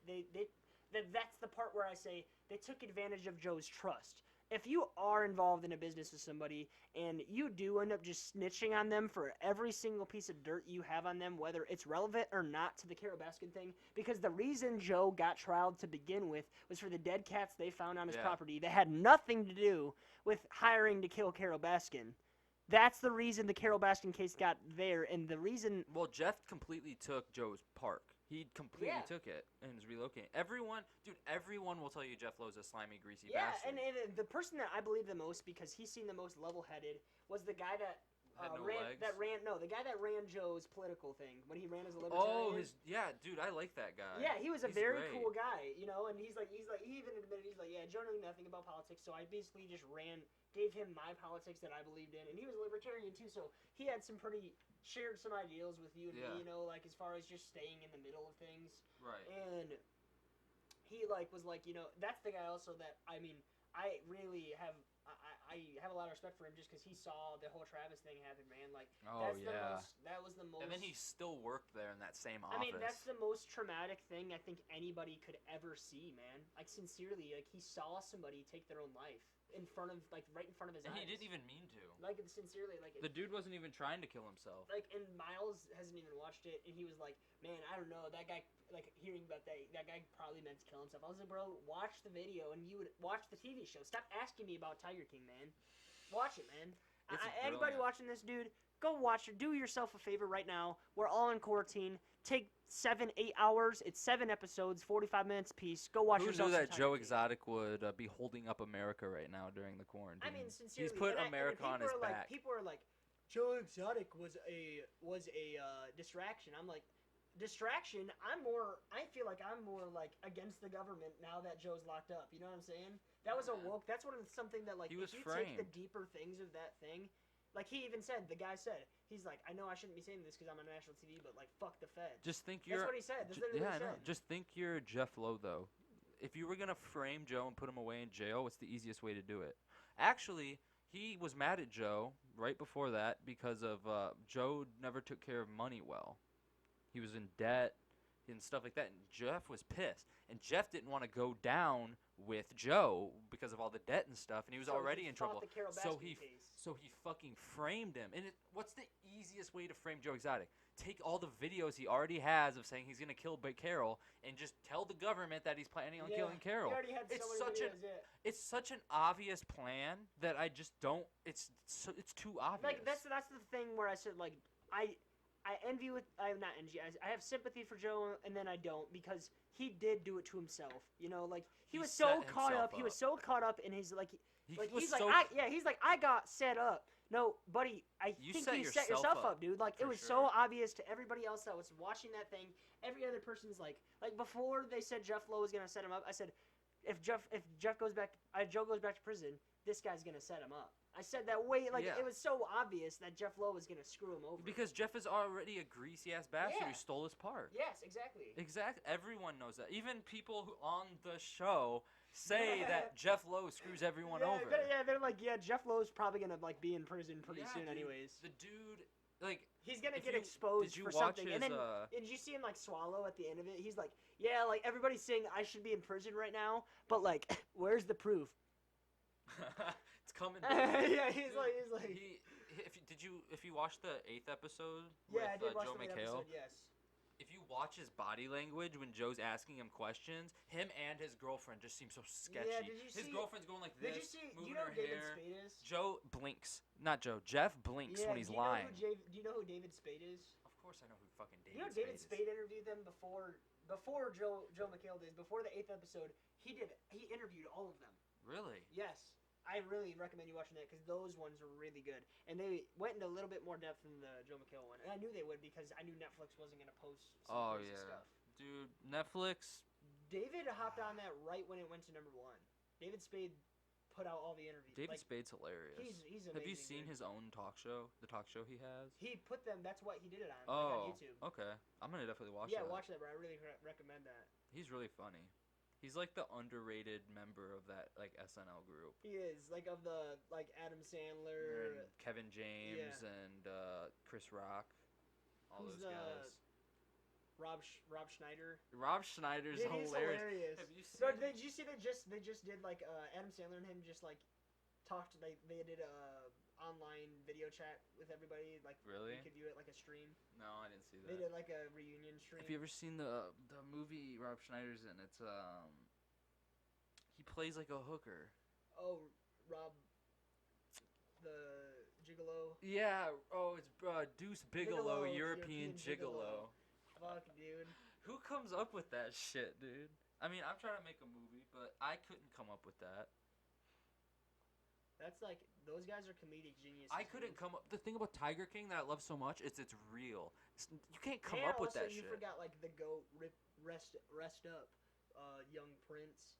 That's the part where I say they took advantage of Joe's trust. If you are involved in a business with somebody and you do end up just snitching on them for every single piece of dirt you have on them, whether it's relevant or not to the Carol Baskin thing, because the reason Joe got trialed to begin with was for the dead cats they found on his property that had nothing to do with hiring to kill Carol Baskin. That's the reason the Carol Baskin case got there, and the reason... Well, Jeff completely took Joe's park. He completely took it and is relocating. Everyone will tell you Jeff Lowe's a slimy, greasy bastard. And the person that I believe the most, because he seemed the most level-headed, was the guy that the guy that ran Joe's political thing when he ran as a libertarian. Dude, I like that guy. Yeah, he was a very cool guy, you know, and he even admitted, Joe knew nothing about politics, so I basically just gave him my politics that I believed in, and he was a libertarian too, so he had shared some ideals with you and me, you know, like as far as just staying in the middle of things. Right. And he was like, you know, that's the guy also that, I mean, I really have a lot of respect for him just because he saw the whole Travis thing happen, man. Like, that was the most. And then he still worked there in that same office. I mean, that's the most traumatic thing I think anybody could ever see, man. Like, sincerely, like he saw somebody take their own life right in front of his eyes. And he didn't even mean to. Like, sincerely, like the dude wasn't even trying to kill himself. Like, and Miles hasn't even watched it, and he was like, "Man, I don't know, that guy." Like, hearing about that guy probably meant to kill himself. I was like, "Bro, watch the video, and you would watch the TV show. Stop asking me about Tiger King, man. Watch it, man." Anybody watching this, dude, go watch it. Do yourself a favor right now. We're all in quarantine. Take 7-8 hours. It's 7 episodes, 45 minutes piece. Go watch Who yourself. knew that some Joe Tiger King. Exotic would be holding up America right now during the quarantine? I mean, sincerely, he's put and America on his people are back. People are like, Joe Exotic was a distraction. I'm like, distraction. I feel like I'm more like against the government now that Joe's locked up. You know what I'm saying? That was a woke. That's something that like He was if you framed. take the deeper things of that thing, like he even said, the guy said, he's like, I know I shouldn't be saying this because I'm on national TV, but like fuck the Fed. Just think you're. That's what he said. That's literally what he said. Just think you're Jeff Lowe though. If you were gonna frame Joe and put him away in jail, what's the easiest way to do it? Actually, he was mad at Joe right before that because of Joe never took care of money well. He was in debt and stuff like that, and Jeff was pissed. And Jeff didn't want to go down with Joe because of all the debt and stuff, and he was already in trouble. So he fucking framed him. And what's the easiest way to frame Joe Exotic? Take all the videos he already has of saying he's gonna kill Big Carol, and just tell the government that he's planning on killing Carol. He already had It's such an obvious plan that I just don't. It's too obvious. Like that's the thing where I said like I envy with I have not envy. I have sympathy for Joe, and then I don't because he did do it to himself. You know, like he was so caught up. He was so caught up in his he's like I got set up. No, buddy, I think you set yourself up, dude. Like it was so obvious to everybody else that was watching that thing. Every other person's like before they said Jeff Lowe was gonna set him up. I said if Joe goes back to prison, this guy's gonna set him up. I said that way it was so obvious that Jeff Lowe was gonna screw him over. Because Jeff is already a greasy ass bastard who stole his part. Yes, exactly. Exactly. Everyone knows that. Even people who on the show say that Jeff Lowe screws everyone over. They're like, Jeff Lowe's probably gonna be in prison pretty soon, anyways. The dude, he's gonna get exposed for something. And then did you see him swallow at the end of it? He's like, everybody's saying I should be in prison right now, but where's the proof? It's coming. He's like. If you watched the 8th episode I did watch Joe the 8th McHale, episode, yes. If you watch his body language when Joe's asking him questions, him and his girlfriend just seem so sketchy. Yeah, did you see, his girlfriend's going like this, moving her David hair. Spade is? Joe blinks. Not Joe. Jeff blinks when he's lying. Do you know who David Spade is? Of course I know who fucking David Spade is. You know David Spade interviewed them before Joe McHale did. Before the 8th episode, he interviewed all of them. Really? Yes. I really recommend you watching that because those ones are really good. And they went into a little bit more depth than the Joe McHale one. And I knew they would because I knew Netflix wasn't going to post some crazy stuff. Dude, Netflix. David hopped on that right when it went to #1. David Spade put out all the interviews. David Spade's hilarious. He's amazing. Have you seen his own talk show? The talk show he has? He put them, that's what he did it on, on YouTube. Okay. I'm going to definitely watch that. Yeah, watch that, bro. I really recommend that. He's really funny. He's like the underrated member of that SNL group. He is of the Adam Sandler, and Kevin James, and Chris Rock, all those guys. Rob Schneider. Rob Schneider's hilarious. Have you seen? So did you see they just did Adam Sandler and him just talked. They did a online video chat with everybody. Really? You could view it like a stream. No, I didn't see that. They did a reunion stream. Have you ever seen the movie Rob Schneider's in? It's he plays like a hooker. Oh, Rob, the Gigolo. Yeah. Oh, it's Deuce Bigelow, European Gigolo. Fuck, dude. Who comes up with that shit, dude? I mean, I'm trying to make a movie, but I couldn't come up with that. That's those guys are comedic geniuses. I couldn't come up. The thing about Tiger King that I love so much is it's real. You can't come up with that shit. You forgot the GOAT, rest up, Young Prince,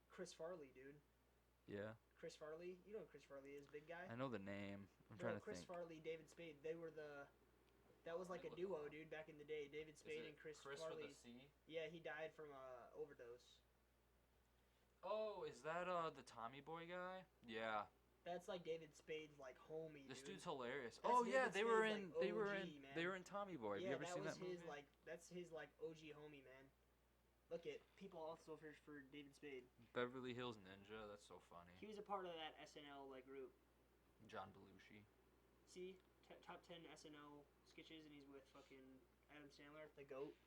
Chris Farley, dude. Yeah. Chris Farley, you know who Chris Farley is, big guy. I know the name. I'm trying to Chris think. Farley, David Spade. They were that was a duo, dude, back in the day. David Spade and Chris Farley. With a C? Yeah, he died from overdose. Oh, is that the Tommy Boy guy? Yeah. That's David Spade's homie. This dude. dude's hilarious. That's yeah, David they were Spade's, in they were in Tommy Boy. Yeah, Have you ever seen that movie? That's his OG homie, man. Look at people also search for David Spade. Beverly Hills Ninja. That's so funny. He was a part of that SNL group. John Belushi. See, top 10 SNL sketches, and he's with fucking Adam Sandler, the GOAT.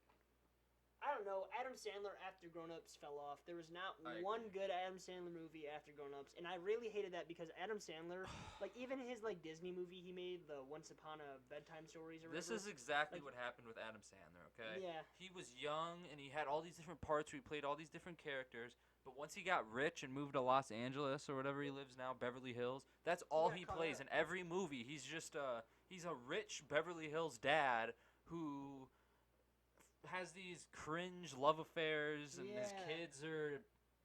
I don't know. Adam Sandler after Grown Ups fell off. There was not I one agree. good Adam Sandler movie after Grown Ups, and I really hated that because Adam Sandler, like even his like Disney movie he made, the Once Upon a Bedtime Stories or This whatever. is exactly Like- what happened with Adam Sandler, okay? Yeah. He was young and he had all these different parts where he played all these different characters, but once he got rich and moved to Los Angeles or whatever he lives now, Beverly Hills, that's all got he caught plays up. in every movie. He's just he's a rich Beverly Hills dad who has these cringe love affairs and his Yeah. kids are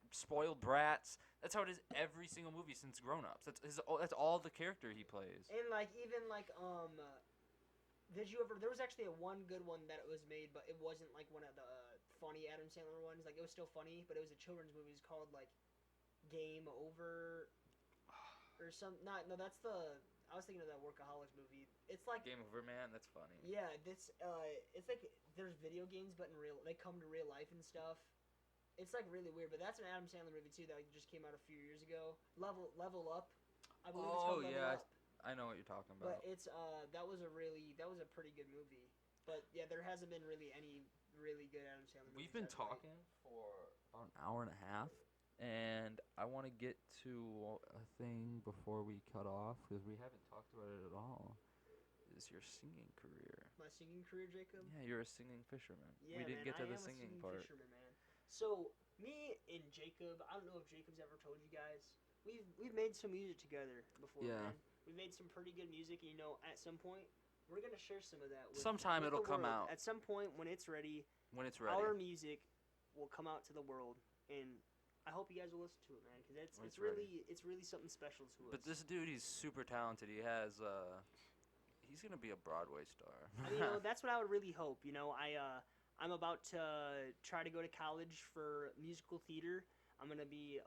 spoiled brats. That's how it is every single movie since Grown Ups. That's all the character he plays. And like even like did you ever? There was actually a one good one that was made, but it wasn't like one of the funny Adam Sandler ones. Like it was still funny, but it was a children's movie. It's called like Game Over or some. Not no, that's the. I was thinking of that Workaholics movie. It's like Game Over Man, that's funny. yeah, this it's like there's video games, but in real they come to real life and stuff. It's like really weird, but that's an Adam Sandler movie too that like, just came out a few years ago. Level Up, I believe it's Oh, called Level yeah, Up. I know what you're talking But about. it's that was a pretty good movie. But yeah, there hasn't been really any really good Adam Sandler movies. We've been as of late. talking for about an hour and a half, and I want to get to a thing before we cut off because we haven't talked about it at all. Is your singing career? My singing career, Jacob. Yeah, you're a singing fisherman. Yeah, we didn't man, get to I the am a singing part. fisherman, man. So me and Jacob, I don't know if Jacob's ever told you guys. We've made some music together before, Yeah. man. We made some pretty good music, and you know, at some point we're gonna share some of that. Sometime with it'll the come world. out. At some point when it's ready. When it's ready. Our music will come out to the world, and I hope you guys will listen to it, man, because When it's it's ready. really something special to us. But this dude, he's super talented. He has he's gonna be a Broadway star. I mean, you know, that's what I would really hope. You know, I'm about to try to go to college for musical theater. I'm gonna be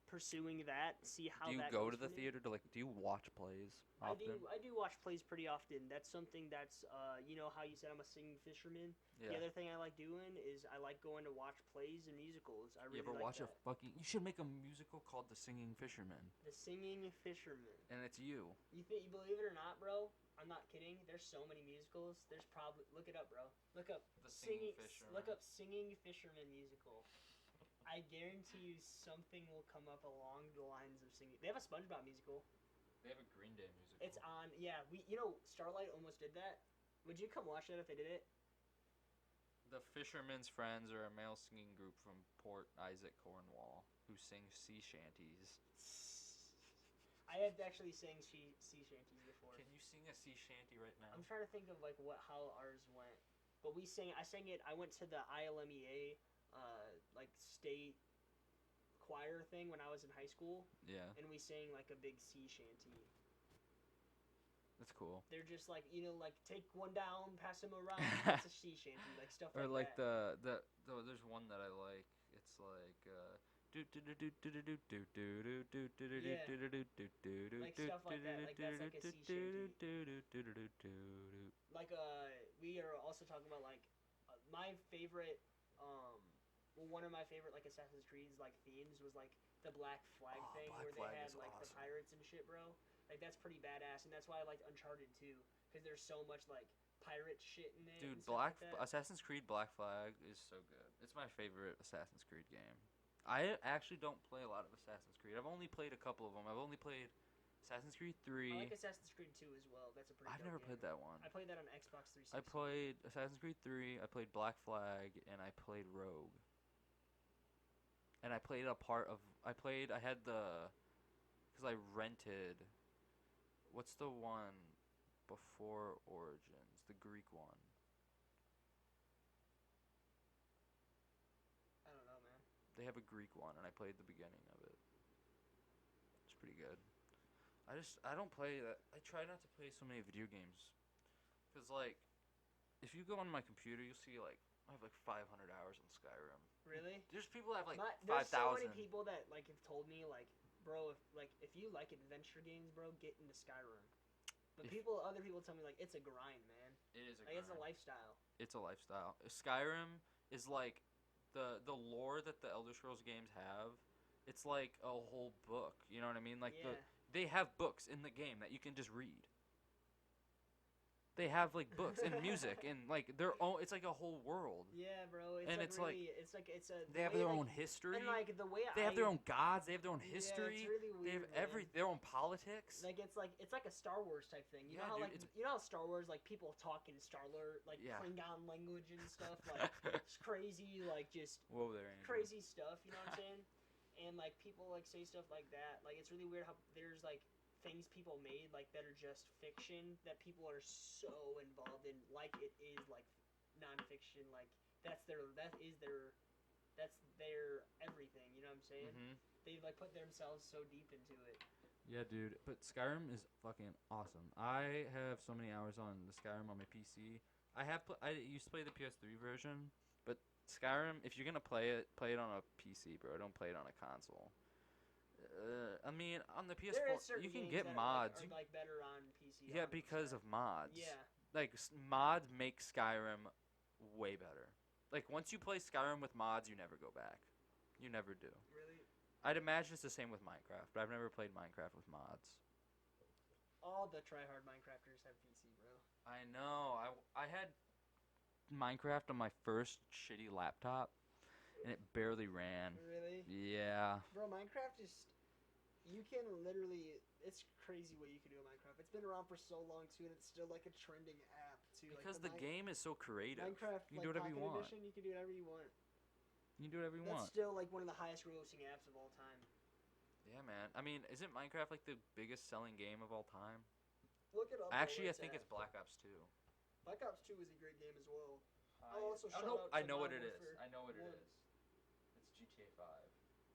pursuing that. See how Do you that go goes to the for me. theater to do you watch plays often? I do watch plays pretty often. That's something that's you know how you said I'm a singing fisherman. Yeah. The other thing I like doing is I like going to watch plays and musicals. I really You ever like watch that. a fucking? You should make a musical called The Singing Fisherman, The Singing Fisherman. and it's you. You believe it or not, bro? I'm not kidding. There's so many musicals. There's probably look it up, bro. Look up The Singing singing. Fisherman. Look up Singing Fisherman musical. I guarantee you something will come up along the lines of singing. They have a SpongeBob musical. They have a Green Day musical. It's on. Yeah, Starlight almost did that. Would you come watch that if they did it? The Fisherman's Friends are a male singing group from Port Isaac, Cornwall, who sing sea shanties. I have actually sang sea shanties before. Can you sing a sea shanty right now? I'm trying to think of like how ours went, but I sang it. I went to the ILMEA, like state choir thing when I was in high school, Yeah, and we sang like a big sea shanty. that's cool. They're just like like take one down, pass him around. That's a sea shanty, like stuff Or like like that. there's one that I like. It's like like stuff like that, like that's like a sea Like we are also talking about like my favorite one of my favorite like Assassin's Creed's like themes was like the Black Flag Oh, thing Black where Flag they had is like the awesome. pirates and shit, bro. Like that's pretty badass, and that's why I liked Uncharted too, because there's so much like pirate shit in it. Dude, and stuff like that. Assassin's Creed Black Flag is so good. It's my favorite Assassin's Creed game. I actually don't play a lot of Assassin's Creed. I've only played a couple of them. I've only played Assassin's Creed 3. I like Assassin's Creed 2 as well. That's a pretty. I've dope never game. played that one. I played that on Xbox 360. I played Assassin's Creed 3, I played Black Flag, and I played Rogue. And I played a part of I had the cuz I rented what's the one before Origins, the Greek one. I don't know, man. They have a Greek one and I played the beginning of it. It's pretty good. I don't play that. I try not to play so many video games cuz like if you go on my computer, you'll see like I have like 500 hours on Skyrim. Really? There's people that have like There's 5,000. so many people that like have told me like, bro, if you like adventure games, bro, get into Skyrim. But other people tell me like it's a grind, man. It is a Like it's a grind. lifestyle. It's a lifestyle. Skyrim is like the lore that the Elder Scrolls games have. It's like a whole book. You know what I mean? Like Yeah. they have books in the game that you can just read. they have like books and music and like their own. It's like a whole world. Yeah, bro. It's And like it's really, it's like it's a. They have way, their like, own history. And like the way They have their own gods. They have their own Yeah, history. it's really They weird. have Man. their own politics. Like it's like a Star Wars type thing. You Yeah, know how dude, like you know how Star Wars like people talk in like Yeah. Klingon language and stuff like it's crazy like just Whoa there, Andrew. crazy stuff. You know what I'm saying? And like people like say stuff like that. Like it's really weird how there's like things people made like that are just fiction that people are so involved in like it is like nonfiction. Like that's their everything. You know what I'm saying? Mhm. They like put themselves so deep into it. Yeah, dude. But Skyrim is fucking awesome. I have so many hours on the Skyrim on my PC. I used to play the PS3 version, but Skyrim, if you're gonna play it on a PC, bro. Don't play it on a console. I mean, on the There PS4, is certain you can games get that mods. are like better on PC. Yeah, 100%. because of mods. Yeah. Like mods make Skyrim way better. Like once you play Skyrim with mods, you never go back. You never do. Really? I'd imagine it's the same with Minecraft, but I've never played Minecraft with mods. All the tryhard Minecrafters have PC, bro. I know. I had Minecraft on my first shitty laptop, and it barely ran. Really? Yeah. Bro, Minecraft is. You can literally. It's crazy what you can do in Minecraft. It's been around for so long, too, and it's still like a trending app, too. Because like, the game is so creative. Minecraft, You can like, do whatever you Pocket want. Edition, you can do whatever you want. You can do whatever you That's want. still like one of the highest grossing apps of all time. Yeah, man. I mean, isn't Minecraft like the biggest selling game of all time? Look it up. Actually, I where think at. it's Black Ops 2. Black Ops 2 is a great game as well. I also shout know, out I to know what Modern it is. Warfare I know what it 1. is. It's GTA 5.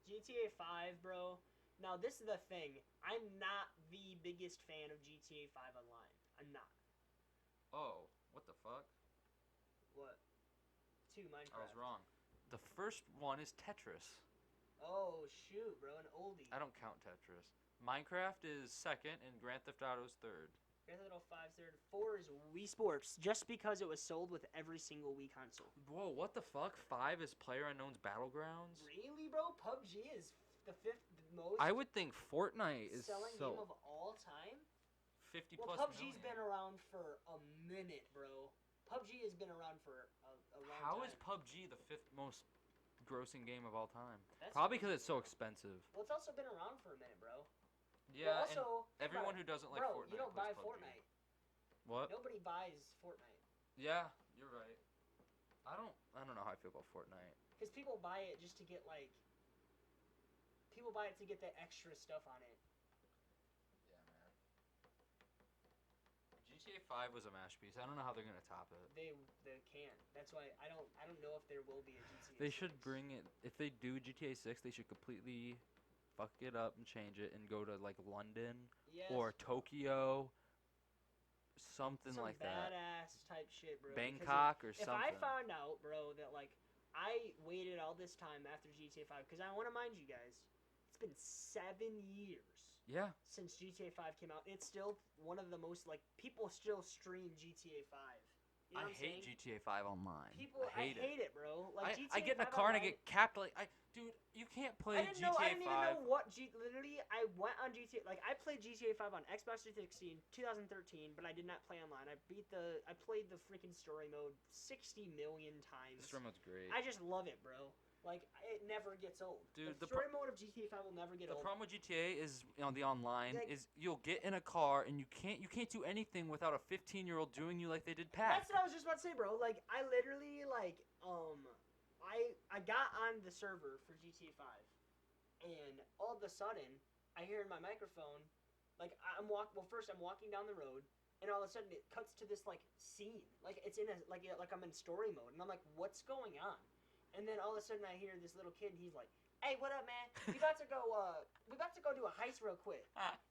GTA 5, bro. Now, this is the thing. I'm not the biggest fan of GTA 5 Online. I'm not. Oh, what the fuck? What? 2, Minecraft. I was wrong. The first one is Tetris. Oh, shoot, bro. An oldie. I don't count Tetris. Minecraft is second, and Grand Theft Auto is third. Grand Theft Auto 5's third. 4 is Wii Sports, just because it was sold with every single Wii console. Whoa, what the fuck? 5 is PlayerUnknown's Battlegrounds? Really, bro? PUBG is the 5th most I would think Fortnite is selling so game of all time? 50 Well, plus PUBG's million. been around for a minute, bro. PUBG has been around for a long How time. is PUBG the 5th most grossing game of all time? That's Probably because crazy, it's so bro. expensive. Well, it's also been around for a minute, bro. Yeah, But also, and everyone who doesn't like bro, Fortnite you don't plays buy PUBG. Fortnite. What? Nobody buys Fortnite. Yeah, you're right. I don't know how I feel about Fortnite. Because people buy it just to get, like... People buy it to get the extra stuff on it. Yeah, man. GTA 5 was a masterpiece. I don't know how they're gonna top it. They can't. That's why I don't know if there will be a GTA They should 6. bring it. If they do GTA 6, they should completely fuck it up and change it and go to like London Yes, or bro. Tokyo, something Some like that. badass type shit, bro. Because Bangkok or if something. I found out, bro, that like I waited all this time after GTA 5, because I want to mind you guys, it's been 7 years Yeah. since GTA 5 came out. It's still one of the most like people still stream GTA 5. You know I what I'm hate saying? GTA 5 online. People, I hate it. bro. Like GTA I get in a 5 car and I Online- get capped. Like, dude, you can't play I didn't GTA 5. I didn't even know what literally, I went on GTA. Like, I played GTA 5 on Xbox 360 in 2013, but I did not play online. I played the freaking story mode 60 million times. This remote's great. I just love it, bro. Like, it never gets old. Dude, the the story mode of GTA 5 will never get The old. problem with GTA is on the online Like- is you'll get in a car and you can't do anything without a 15-year-old doing you like they did Pat. That's what I was just about to say, bro. Like, I literally, like, I got on the server for GTA 5, and all of a sudden, I hear in my microphone, like, I'm walking down the road, and all of a sudden it cuts to this, like, scene. Like, it's in a, like I'm in story mode, and I'm like, what's going on? And then all of a sudden I hear this little kid, and he's like, hey, what up, man? We about to go do a heist real quick.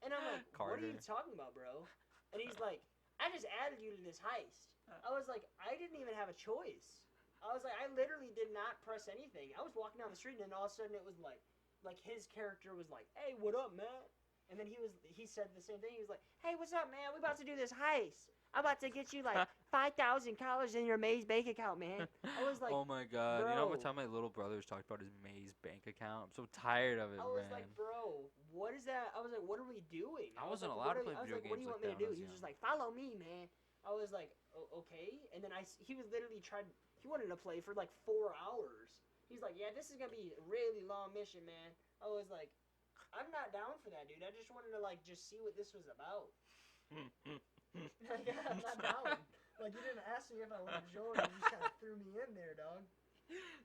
And I'm like, what are you Carter. talking about, bro? And he's like, I just added you to this heist. I was like, I didn't even have a choice. I was like, I literally did not press anything. I was walking down the street, and then all of a sudden it was like his character was like, hey, what up, man? And then he said the same thing. He was like, hey, what's up, man? We about to do this heist. I'm about to get you like $5,000 in your Maze bank account, man. I was like, oh my god! You know how much bro. time my little brother's talked about his Maze bank account? I'm so tired of it, I was man. like, bro, what is that? I wasn't like, what are we doing? I wasn't like, allowed to what play are- I was video like, what do games you want like me to that when I do? was He was just young. like, follow me, man. I was like, okay. And then he was literally he wanted to play for like 4 hours. He's like, yeah, this is gonna be a really long mission, man. I was like, I'm not down for that, dude. I just wanted to like just see what this was about. Yeah, I'm not down. Like, you didn't ask me if I wanted to join. You just kind of threw me in there, dog.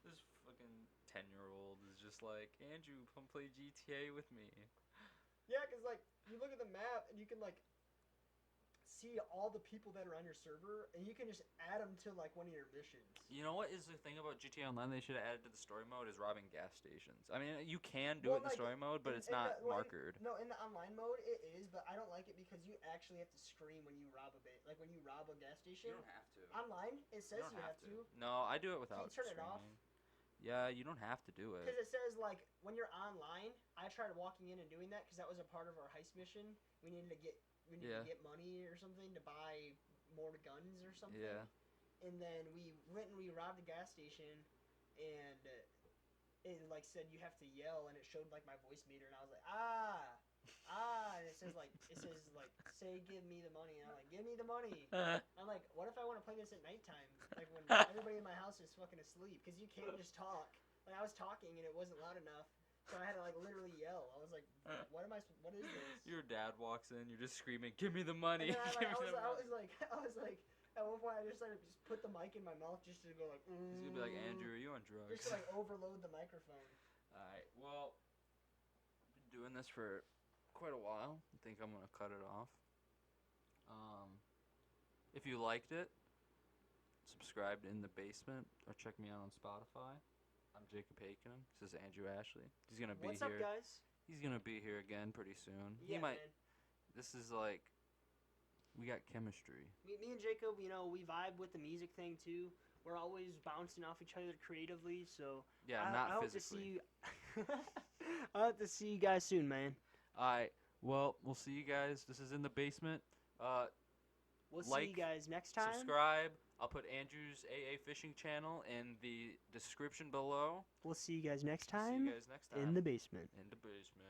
This fucking 10-year-old is just like, Andrew, come play GTA with me. Yeah, because, like, you look at the map and you can, like, see all the people that are on your server, and you can just add them to, like, one of your missions. You know what is the thing about GTA Online they should have added to the story mode is robbing gas stations. I mean, you can do it in the story mode, but it's not markered. No, in the online mode it is, but I don't like it because you actually have to scream when you rob a bit. Like, when you rob a gas station. You don't have to. Online, it says you have to. No, I do it without Can you turn it off? Yeah, you don't have to do it. Because it says, like, when you're online, I tried walking in and doing that because that was a part of our heist mission. We needed to get money or something to buy more guns or something. Yeah. And then we went and we robbed a gas station, and it like said you have to yell, and it showed like my voice meter, and I was like, and it says like say give me the money, and I'm like, give me the money. I'm like, what if I want to play this at nighttime, like when everybody in my house is fucking asleep, because you can't just talk. Like, I was talking and it wasn't loud enough. So I had to, like, literally yell. I was like, what is this? Your dad walks in, you're just screaming, give me the money. And then I was like, at one point I just like just put the mic in my mouth just to go like, He's gonna be like, Andrew, are you on drugs? Just to like overload the microphone. Alright, well, I've been doing this for quite a while. I think I'm gonna cut it off. If you liked it, subscribe in the basement or check me out on Spotify. I'm Jacob Aiken. This is Andrew Ashley. He's gonna be What's here. up, guys? He's gonna be here again pretty soon. Yeah, he might. man. This is like, we got chemistry. Me and Jacob, you know, we vibe with the music thing too. We're always bouncing off each other creatively. So Yeah, I hope physically. to see you. I hope to see you guys soon, man. Alright, well, we'll see you guys. This is in the basement. We'll see you guys next time. Subscribe. I'll put Andrew's AA Fishing channel in the description below. We'll see you guys next time. See you guys next time. In the basement. In the basement.